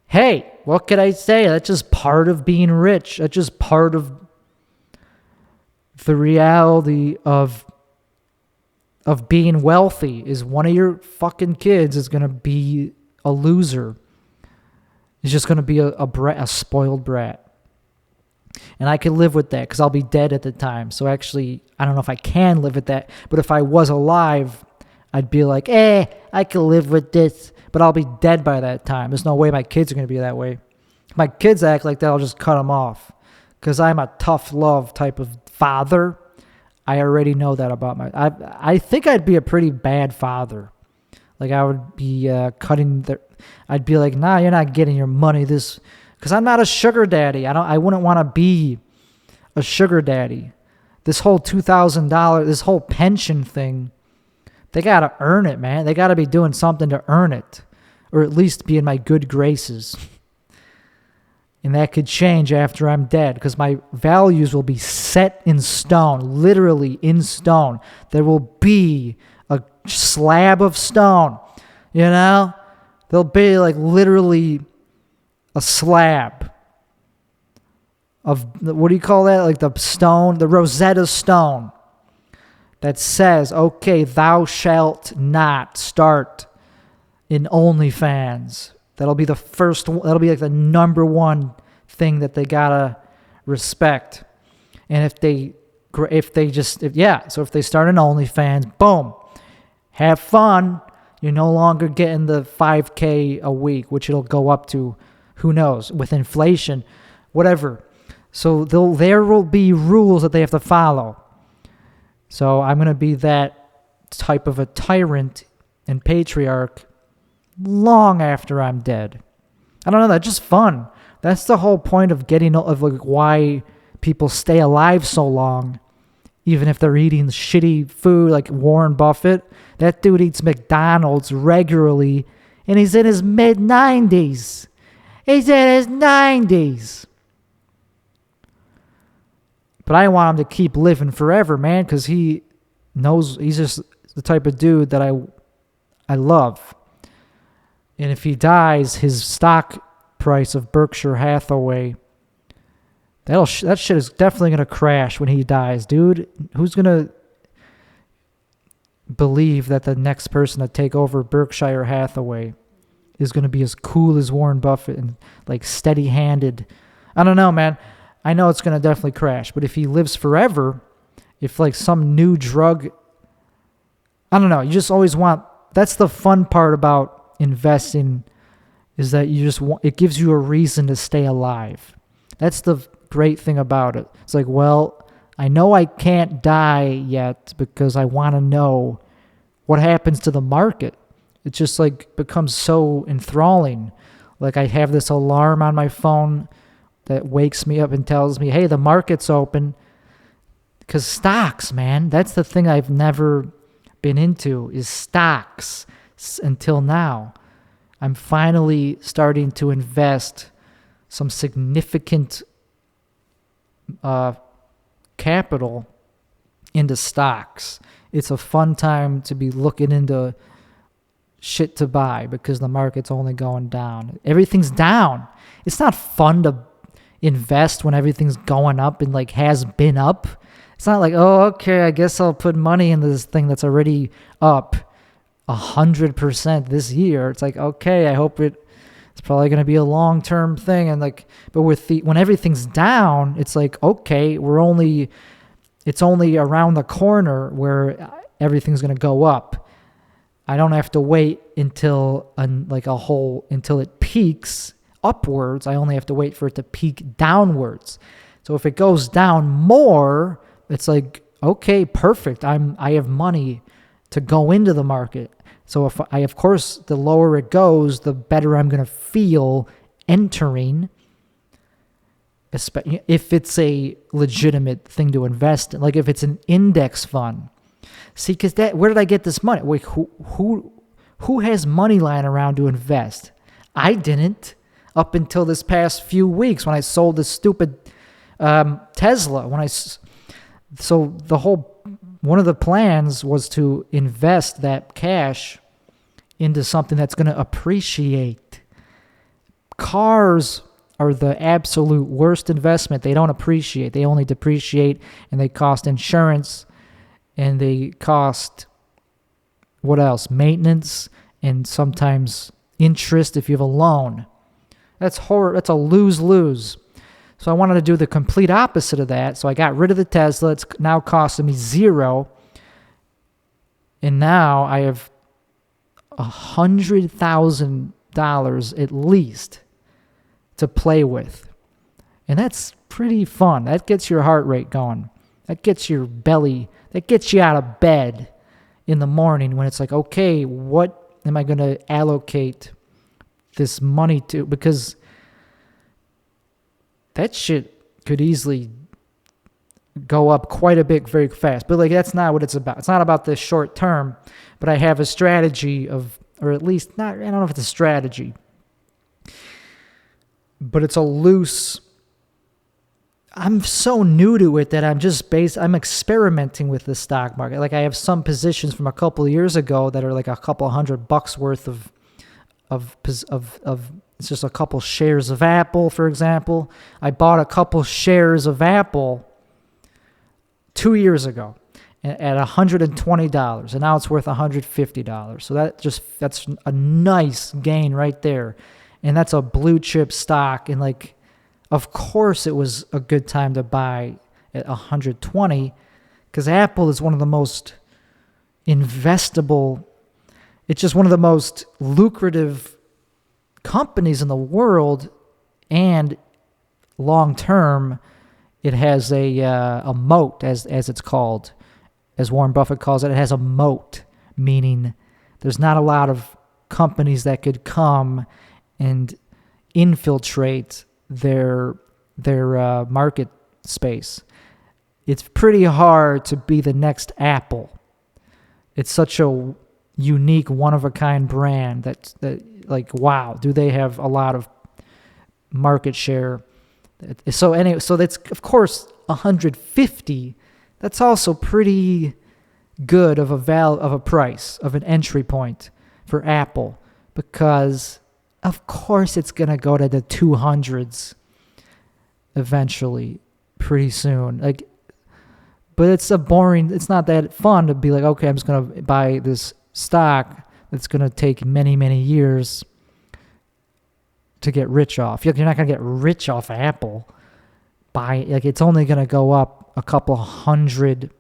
Hey, what could I say? That's just part of being rich. That's just part of the reality of being wealthy. Is one of your fucking kids is going to be a loser. He's just going to be a spoiled brat. And I can live with that because I'll be dead at the time. So actually, I don't know if I can live with that. But if I was alive, I'd be like, I can live with this. But I'll be dead by that time. There's no way my kids are going to be that way. If my kids act like that, I'll just cut them off. Because I'm a tough love type of father. I already know that about I think I'd be a pretty bad father. Like I would be I'd be like, nah, you're not getting your money this, because I'm not a sugar daddy. I wouldn't want to be a sugar daddy. This whole $2,000, this whole pension thing, they got to earn it, man. They got to be doing something to earn it, or at least be in my good graces. And that could change after I'm dead, because my values will be set in stone, literally in stone. There will be a slab of stone, you know? There'll be like literally a slab of, what do you call that? Like the stone, the Rosetta Stone that says, okay, thou shalt not start in OnlyFans. That'll be that'll be like the number one thing that they gotta respect. And if they start an OnlyFans, boom, have fun. You're no longer getting the $5K a week, which it'll go up to, who knows, with inflation, whatever. So there will be rules that they have to follow. So I'm going to be that type of a tyrant and patriarch long after I'm dead. I don't know, that's just fun. That's the whole point of why people stay alive so long, even if they're eating shitty food like Warren Buffett. That dude eats McDonald's regularly, and he's in his mid-90s. He's in his 90s. But I want him to keep living forever, man, because he knows he's just the type of dude that I love. And if he dies, his stock price of Berkshire Hathaway, that shit is definitely going to crash when he dies, dude. Who's going to believe that the next person to take over Berkshire Hathaway is going to be as cool as Warren Buffett and like steady-handed? I don't know, man. I know it's going to definitely crash, but if he lives forever, if like some new drug, I don't know, you just always want, that's the fun part about investing, is that you just want, it gives you a reason to stay alive. That's the great thing about it. It's like, well, I know I can't die yet because I want to know what happens to the market. It just like becomes so enthralling. Like I have this alarm on my phone that wakes me up and tells me, hey, the market's open. Because stocks, man, that's the thing I've never been into, is stocks until now. I'm finally starting to invest some significant capital into stocks. It's a fun time to be looking into shit to buy because the market's only going down. Everything's down. It's not fun to invest when everything's going up and like has been up. It's not like, oh, okay, I guess I'll put money in this thing that's already up 100% this year. It's like, okay, I hope it's probably going to be a long-term thing. And like, but when everything's down, it's like, okay, it's only around the corner where everything's going to go up. I don't have to wait until it peaks. upwards, I only have to wait for it to peak downwards. So if it goes down more, it's like, okay, perfect. I have money to go into the market. So of course, the lower it goes, the better I'm going to feel entering, if it's a legitimate thing to invest in, like if it's an index fund. See, because where did I get this money? Wait, who has money lying around to invest? I didn't up until this past few weeks when I sold this stupid Tesla. One of the plans was to invest that cash into something that's going to appreciate. Cars are the absolute worst investment. They don't appreciate. They only depreciate, and they cost insurance, and they cost, what else? Maintenance, and sometimes interest if you have a loan. That's a lose-lose. So I wanted to do the complete opposite of that. So I got rid of the Tesla. It's now costing me $0. And now I have $100,000 at least to play with. And that's pretty fun. That gets your heart rate going. That gets your belly, that gets you out of bed in the morning when it's like, okay, what am I going to allocate this money to? Because that shit could easily go up quite a bit very fast. But like, that's not what it's about. It's not about the short term, but I have a strategy of, or at least not, I don't know if it's a strategy, but it's a loose, I'm so new to it that I'm experimenting with the stock market. Like I have some positions from a couple of years ago that are like a couple $100 worth of it's just a couple shares of Apple, for example. I bought a couple shares of Apple 2 years ago at $120, and now it's worth $150. So that's a nice gain right there. And that's a blue chip stock. And like, of course it was a good time to buy at 120 because Apple is one of the most investable, it's just one of the most lucrative companies in the world, and long term it has a moat, as it's called, as Warren Buffett calls it. It has a moat, meaning there's not a lot of companies that could come and infiltrate their market space. It's pretty hard to be the next Apple. It's such a unique, one-of-a-kind brand that like, wow, do they have a lot of market share? So anyway, so that's, of course, 150. That's also pretty good of a price, of an entry point for Apple, because of course it's going to go to the 200s eventually, pretty soon. Like, but it's not that fun to be like, okay, I'm just going to buy this stock that's going to take many, many years to get rich off. You're not going to get rich off Apple. It's only going to go up a couple 100%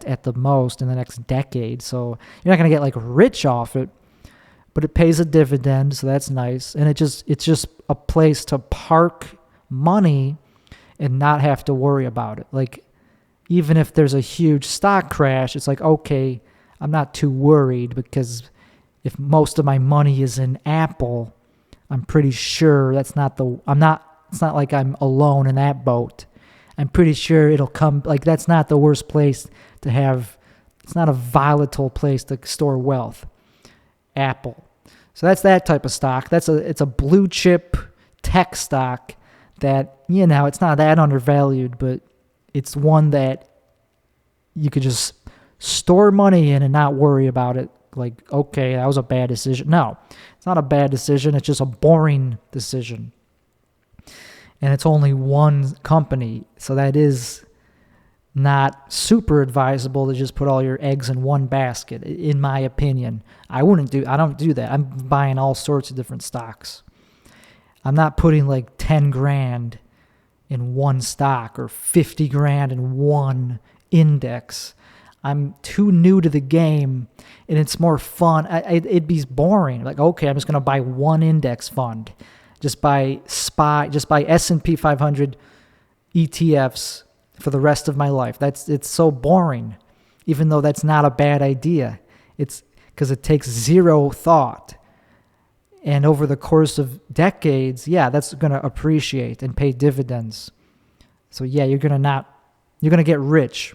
at the most in the next decade. So you're not going to get like rich off it, but it pays a dividend, so that's nice. And it's just a place to park money and not have to worry about it. Like, even if there's a huge stock crash, it's like, okay, I'm not too worried, because if most of my money is in Apple, I'm pretty sure it's not like I'm alone in that boat. I'm pretty sure it'll come, like, that's not the worst place to have, it's not a volatile place to store wealth. Apple. So that's that type of stock. It's a blue chip tech stock that, it's not that undervalued, but it's one that you could just store money in and not worry about it. Like, okay, that was a bad decision. No, it's not a bad decision. It's just a boring decision. And it's only one company. So that is not super advisable to just put all your eggs in one basket, in my opinion. I don't do that. I'm buying all sorts of different stocks. I'm not putting like 10 grand in one stock or 50 grand in one index. I'm too new to the game, and it's more fun. It'd be boring. Like, okay, I'm just going to buy one index fund. just buy S&P 500 ETFs for the rest of my life. It's so boring, even though that's not a bad idea. It's because it takes zero thought. And over the course of decades, that's going to appreciate and pay dividends. So you're going to get rich.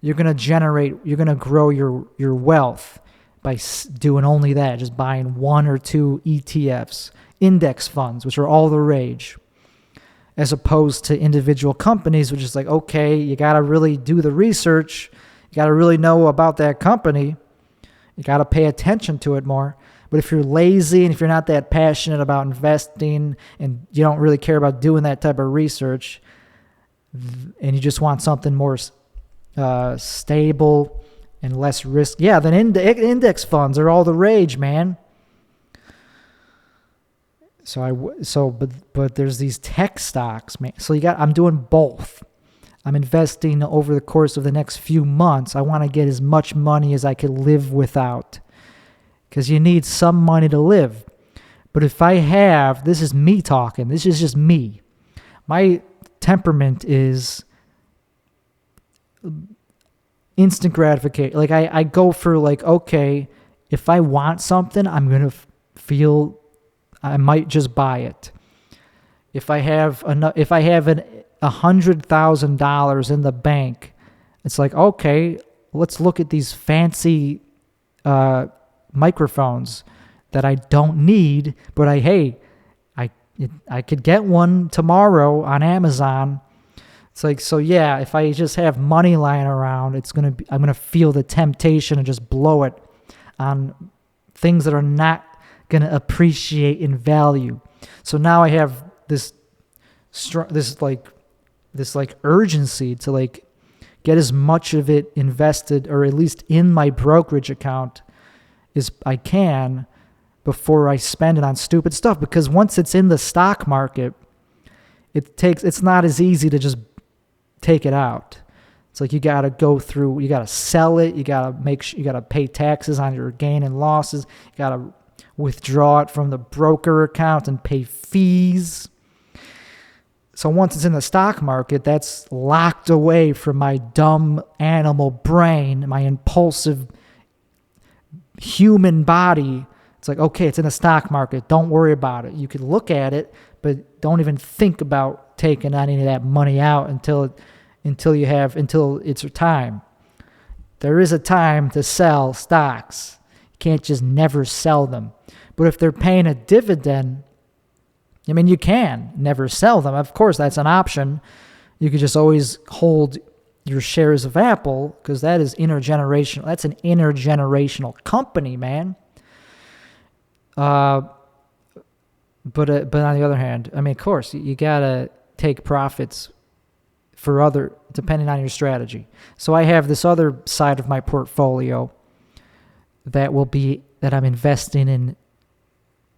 You're going to grow your wealth by doing only that, just buying one or two ETFs, index funds, which are all the rage, as opposed to individual companies, which is like, okay, you got to really do the research. You got to really know about that company. You got to pay attention to it more. But if you're lazy and if you're not that passionate about investing and you don't really care about doing that type of research and you just want something more stable and less risk, then index funds are all the rage, man. But there's these tech stocks, man. So I'm doing both. I'm investing over the course of the next few months. I want to get as much money as I can live without, because you need some money to live. But if this is me talking, this is just me. My temperament is instant gratification. Like I go for like, okay, if I want something, I'm going to feel I might just buy it. If I have $100,000 in the bank, it's like, okay, let's look at these fancy microphones that I don't need, but I could get one tomorrow on Amazon. It's like, so if I just have money lying around, I'm gonna feel the temptation to just blow it on things that are not gonna appreciate in value. So now I have this urgency to like get as much of it invested, or at least in my brokerage account, as I can before I spend it on stupid stuff. Because once it's in the stock market, it's not as easy to just take it out. It's like you got to sell it, you got to pay taxes on your gain and losses, you got to withdraw it from the broker account and pay fees. So once it's in the stock market, that's locked away from my dumb animal brain, my impulsive human body. It's like, okay, it's in the stock market. Don't worry about it. You can look at it, but don't even think about taking any of that money out until it's your time. There is a time to sell stocks. You can't just never sell them. But if they're paying a dividend, you can never sell them. Of course, that's an option. You could just always hold your shares of Apple, because that is intergenerational. That's an intergenerational company, man. But on the other hand, of course, you gotta take profits depending on your strategy. So I have this other side of my portfolio that I'm investing in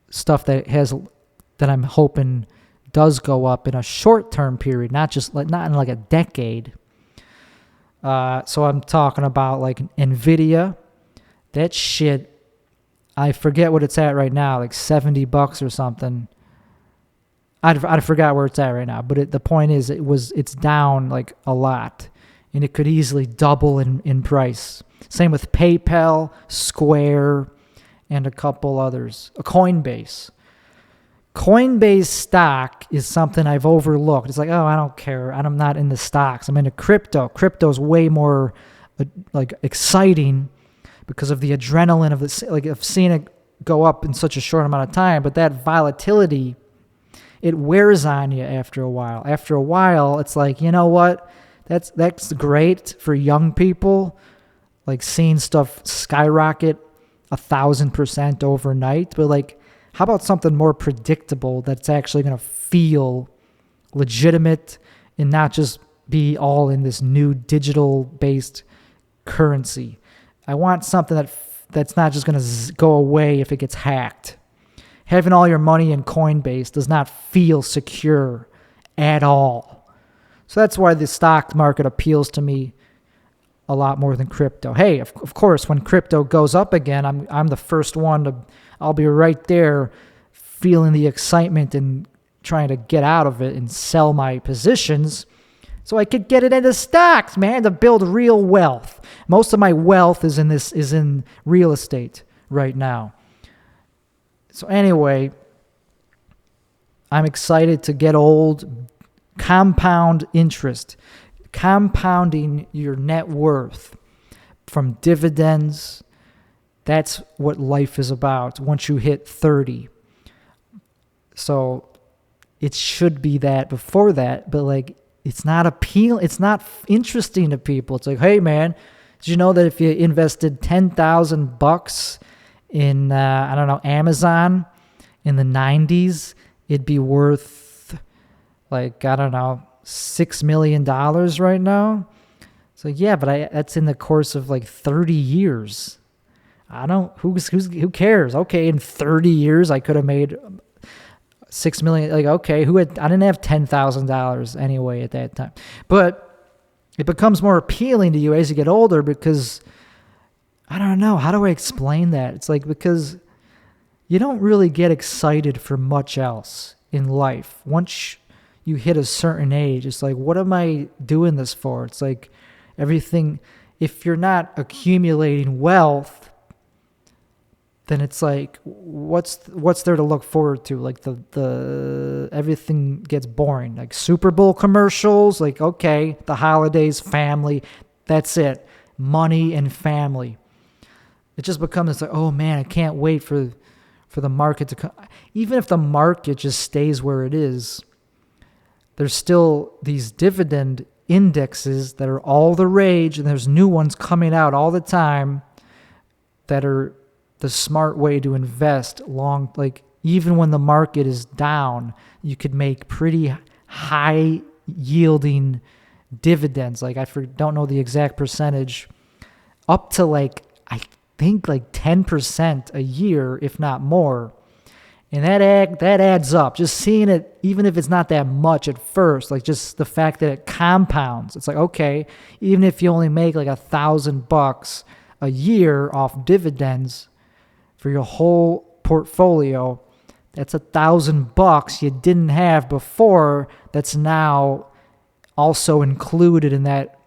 stuff that I'm hoping does go up in a short-term period, not in like a decade. So I'm talking about like Nvidia. That shit, I forget what it's at right now, like $70 or something. I forgot where it's at right now, but the point is it's down like a lot, and it could easily double in price. Same with PayPal, Square, and a couple others. Coinbase. Coinbase stock is something I've overlooked. It's like, oh, I don't care. I'm not in the stocks. I'm into crypto. Crypto's way more like exciting because of the adrenaline of seeing it go up in such a short amount of time. But that volatility, it wears on you after a while. After a while, it's like, you know what? That's great for young people, like seeing stuff skyrocket 1,000% overnight. But like, how about something more predictable that's actually going to feel legitimate and not just be all in this new digital-based currency? I want something that's not just going to go away if it gets hacked. Having all your money in Coinbase does not feel secure at all. So that's why the stock market appeals to me a lot more than crypto. Hey, of course, when crypto goes up again, I'm the first one I'll be right there feeling the excitement and trying to get out of it and sell my positions so I could get it into stocks, man, to build real wealth. Most of my wealth is in real estate right now. So anyway, I'm excited to get old. Compound interest, compounding your net worth from dividends. That's what life is about once you hit 30. So it should be that before that, but like it's not interesting to people. It's like, hey man, did you know that if you invested $10,000 in Amazon in the 90s, it'd be worth like, I don't know, $6 million right now? So yeah, but that's in the course of like 30 years. Who cares? Okay, in 30 years, I could have made $6 million. Like, okay, I didn't have $10,000 anyway at that time. But it becomes more appealing to you as you get older because, I don't know, how do I explain that? It's like, because you don't really get excited for much else in life. Once you hit a certain age, it's like, what am I doing this for? It's like everything, if you're not accumulating wealth, then it's like, what's there to look forward to? Like the everything gets boring. Like Super Bowl commercials, like, okay, the holidays, family, that's it. Money and family. It just becomes like, oh man, I can't wait for the market to come. Even if the market just stays where it is, there's still these dividend indexes that are all the rage, and there's new ones coming out all the time that are the smart way to invest like even when the market is down, you could make pretty high yielding dividends. Like don't know the exact percentage, up to like, I think like 10% a year, if not more. And that adds up. Just seeing it, even if it's not that much at first, like just the fact that it compounds. It's like, okay, even if you only make like $1,000 a year off dividends for your whole portfolio, that's $1,000 you didn't have before. That's now also included in that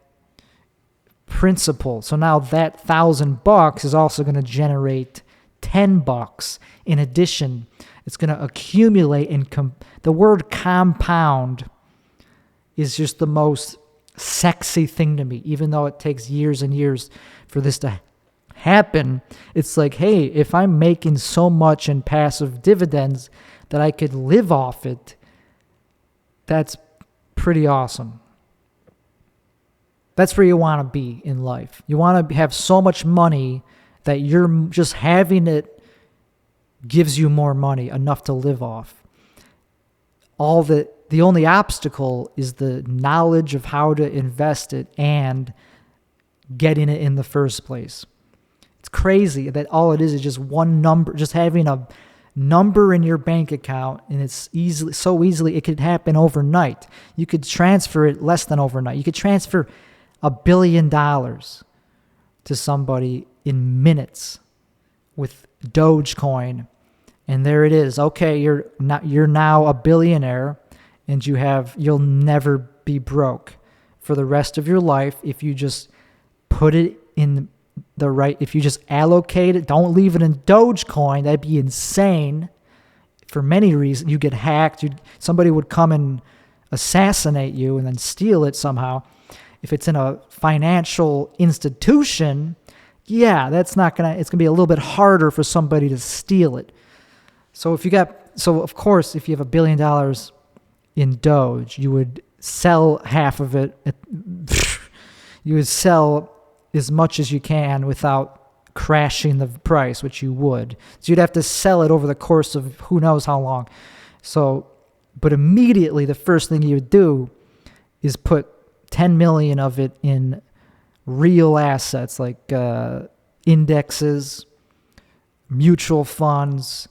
principal. So now that $1,000 is also going to generate $10 in addition. It's going to accumulate and the word compound is just the most sexy thing to me, even though it takes years and years for this to happen. It's like, hey, if I'm making so much in passive dividends that I could live off it, that's pretty awesome. That's where you want to be in life. You want to have so much money that you're just having it gives you more money, enough to live off. The only obstacle is the knowledge of how to invest it and getting it in the first place. It's crazy that all it is just one number, just having a number in your bank account, and it's so easily, it could happen overnight. You could transfer it less than overnight. You could transfer $1 billion to somebody in minutes with Dogecoin, and there it is. Okay, you're now a billionaire, and you'll never be broke for the rest of your life if you just put it in the right. If you just allocate it, don't leave it in Dogecoin. That'd be insane. For many reasons, you get hacked. Somebody would come and assassinate you and then steal it somehow. If it's in a financial institution, yeah, it's gonna be a little bit harder for somebody to steal it. So of course, if you have $1 billion in Doge, you would sell half of it. You would sell as much as you can without crashing the price, which you would. So you'd have to sell it over the course of who knows how long. But immediately the first thing you would do is put 10 million of it in real assets like indexes, mutual funds,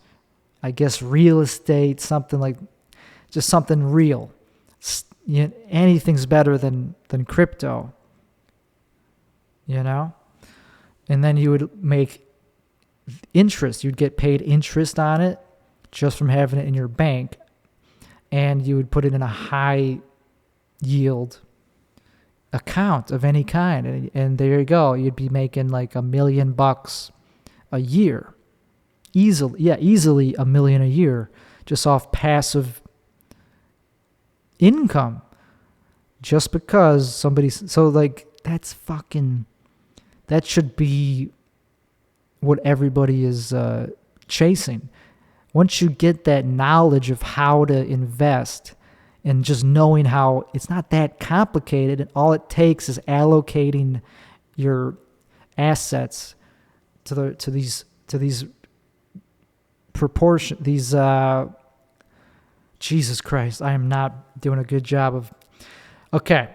I guess real estate, something real. Anything's better than crypto, And then you would make interest. You'd get paid interest on it just from having it in your bank, and you would put it in a high yield account of any kind, and there you go. You'd be making like $1 million a year, easily $1 million a year, just off passive income, just because that should be what everybody is chasing. Once you get that knowledge of how to invest and just knowing how it's not that complicated, and all it takes is allocating your assets to these proportion, Jesus Christ, I am not doing a good job of, okay.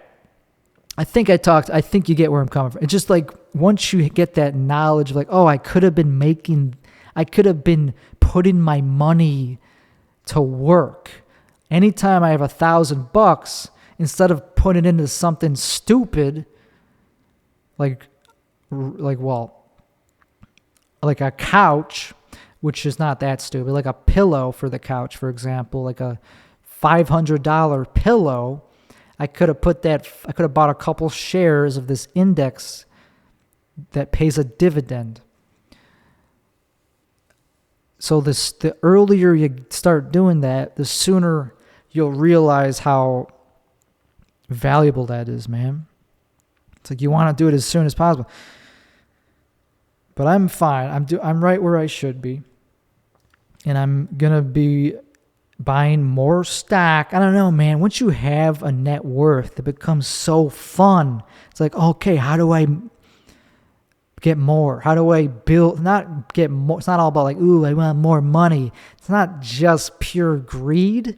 I think you get where I'm coming from. It's just like, once you get that knowledge of like, oh, I could have been putting my money to work. Anytime I have $1,000, instead of putting it into something stupid, like a couch, which is not that stupid, like a pillow for the couch, for example, like a $500 pillow, I could have bought a couple shares of this index that pays a dividend. So the earlier you start doing that, the sooner you'll realize how valuable that is, man. It's like you want to do it as soon as possible. But I'm fine. I'm right where I should be. And I'm going to be buying more stock. I don't know, man. Once you have a net worth, it becomes so fun. It's like, okay, how do I get more? How do I build? Not get more. It's not all about like, ooh, I want more money. It's not just pure greed.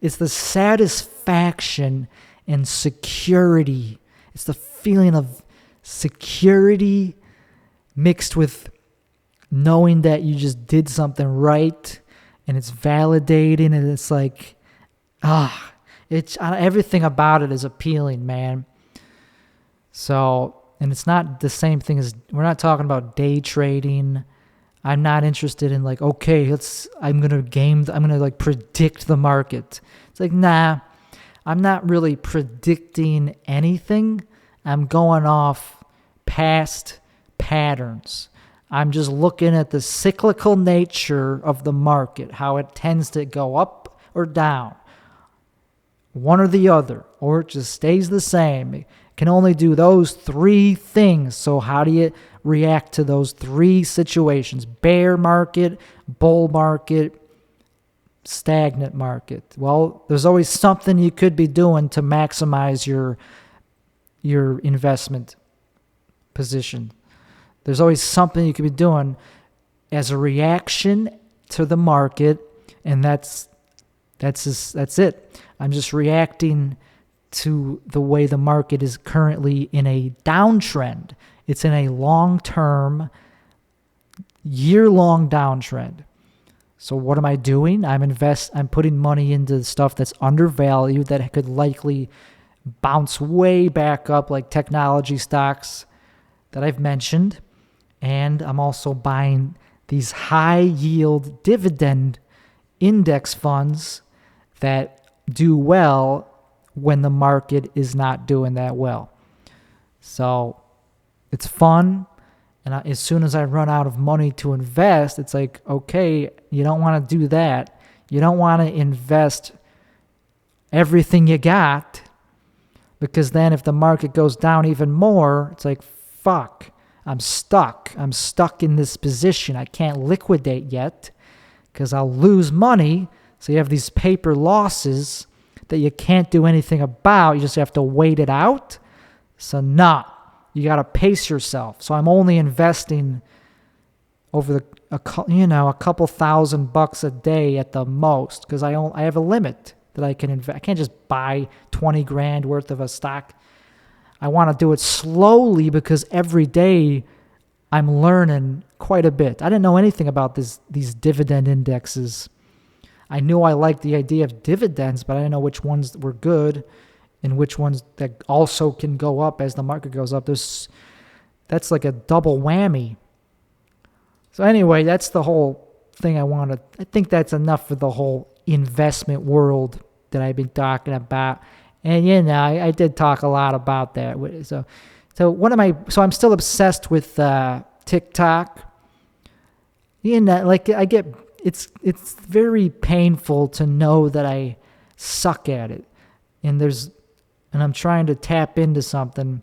It's the satisfaction and security. It's the feeling of security mixed with knowing that you just did something right, and it's validating, and it's like, everything about it is appealing, man. So, and it's not the same thing as, we're not talking about day trading. I'm not interested in like, okay, I'm going to like predict the market. It's like, nah, I'm not really predicting anything. I'm going off past patterns. I'm just looking at the cyclical nature of the market, how it tends to go up or down, one or the other, or it just stays the same. It can only do those three things. So how do you react to those three situations? Bear market, bull market, stagnant market. Well, there's always something you could be doing to maximize your investment position. There's always something you could be doing as a reaction to the market, and that's it. I'm just reacting to the way the market is currently in a downtrend. It's in a long-term, year-long downtrend. So what am I doing? I'm putting money into stuff that's undervalued, that could likely bounce way back up, like technology stocks that I've mentioned. And I'm also buying these high-yield dividend index funds that do well when the market is not doing that well. So it's fun. And as soon as I run out of money to invest, it's like, okay, you don't want to do that. You don't want to invest everything you got, because then if the market goes down even more, it's like, fuck, I'm stuck. I'm stuck in this position. I can't liquidate yet because I'll lose money. So you have these paper losses that you can't do anything about. You just have to wait it out. So you got to pace yourself. So I'm only investing over a couple $1,000 a day at the most, because I have a limit that I can invest. I can't just buy 20 grand worth of a stock. I want to do it slowly, because every day I'm learning quite a bit. I didn't know anything about these dividend indexes. I knew I liked the idea of dividends, but I didn't know which ones were good and which ones that also can go up as the market goes up. That's like a double whammy. So anyway, that's the whole thing I think that's enough for the whole investment world that I've been talking about. And I did talk a lot about that. So I'm still obsessed with TikTok. It's very painful to know that I suck at it. And I'm trying to tap into something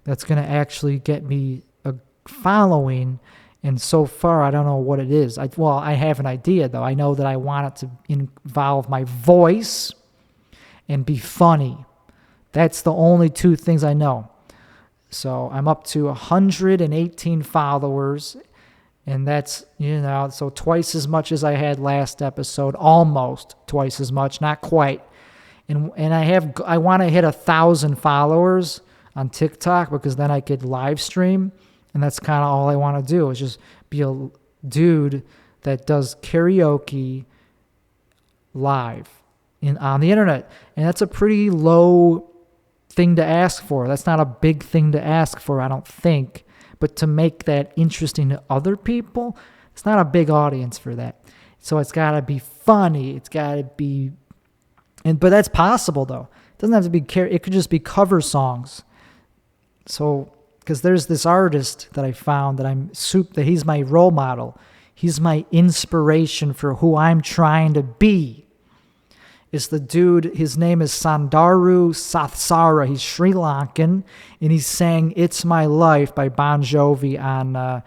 that's going to actually get me a following. And so far, I don't know what it is. I have an idea, though. I know that I want it to involve my voice and be funny. That's the only two things I know. So I'm up to 118 followers. And that's, so twice as much as I had last episode. Almost twice as much. Not quite. And I want to hit 1,000 followers on TikTok because then I could live stream. And that's kind of all I want to do is just be a dude that does karaoke live on the internet. And that's a pretty low thing to ask for. That's not a big thing to ask for, I don't think. But to make that interesting to other people, it's not a big audience for that. So it's got to be funny. It's got to be... But that's possible, though. It doesn't have to be... It could just be cover songs. So... Because there's this artist that I found that he's my role model. He's my inspiration for who I'm trying to be. It's the dude, his name is Sandaru Sathsara. He's Sri Lankan, and he sang It's My Life by Bon Jovi on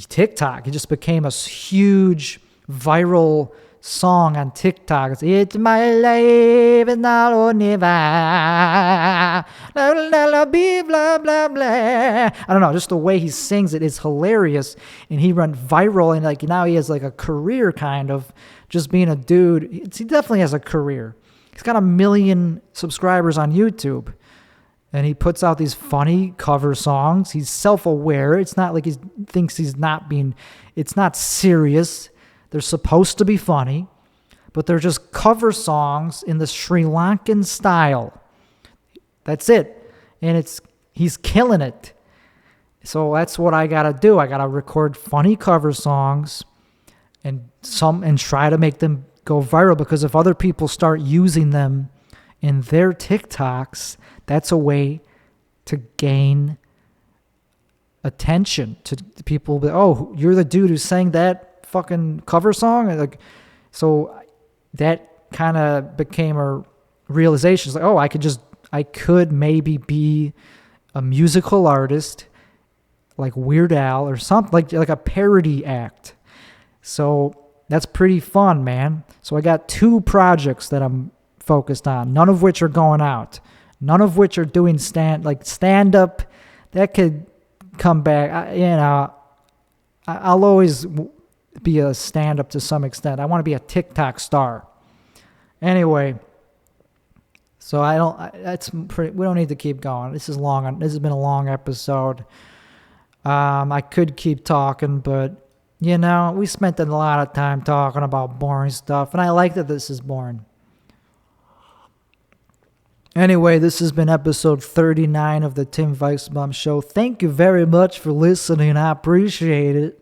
TikTok. It just became a huge viral song on TikTok. It's my life, it's not only blah, blah, blah, blah, blah. I don't know, just the way he sings it is hilarious, and he went viral, and now he has a career kind of just being a dude. He definitely has a career. He's got 1 million subscribers on YouTube, and he puts out these funny cover songs. He's self-aware. It's not like he thinks he's not being, it's not serious. They're supposed to be funny, but they're just cover songs in the Sri Lankan style. That's it. And he's killing it. So that's what I got to do. I got to record funny cover songs and try to make them go viral, because if other people start using them in their TikToks, that's a way to gain attention to people. Oh, you're the dude who sang that fucking cover song. So that kind of became a realization. It's I could maybe be a musical artist like Weird Al or something, like a parody act. So that's pretty fun, man. So I got 2 projects that I'm focused on, none of which are going out, none of which are doing stand up. That could come back. I'll always be a stand-up to some extent. I want to be a TikTok star. Anyway, so we don't need to keep going. This has been a long episode. I could keep talking, but we spent a lot of time talking about boring stuff, and I like that this is boring. Anyway, this has been episode 39 of the Tim Weichselbaum Show. Thank you very much for listening. I appreciate it.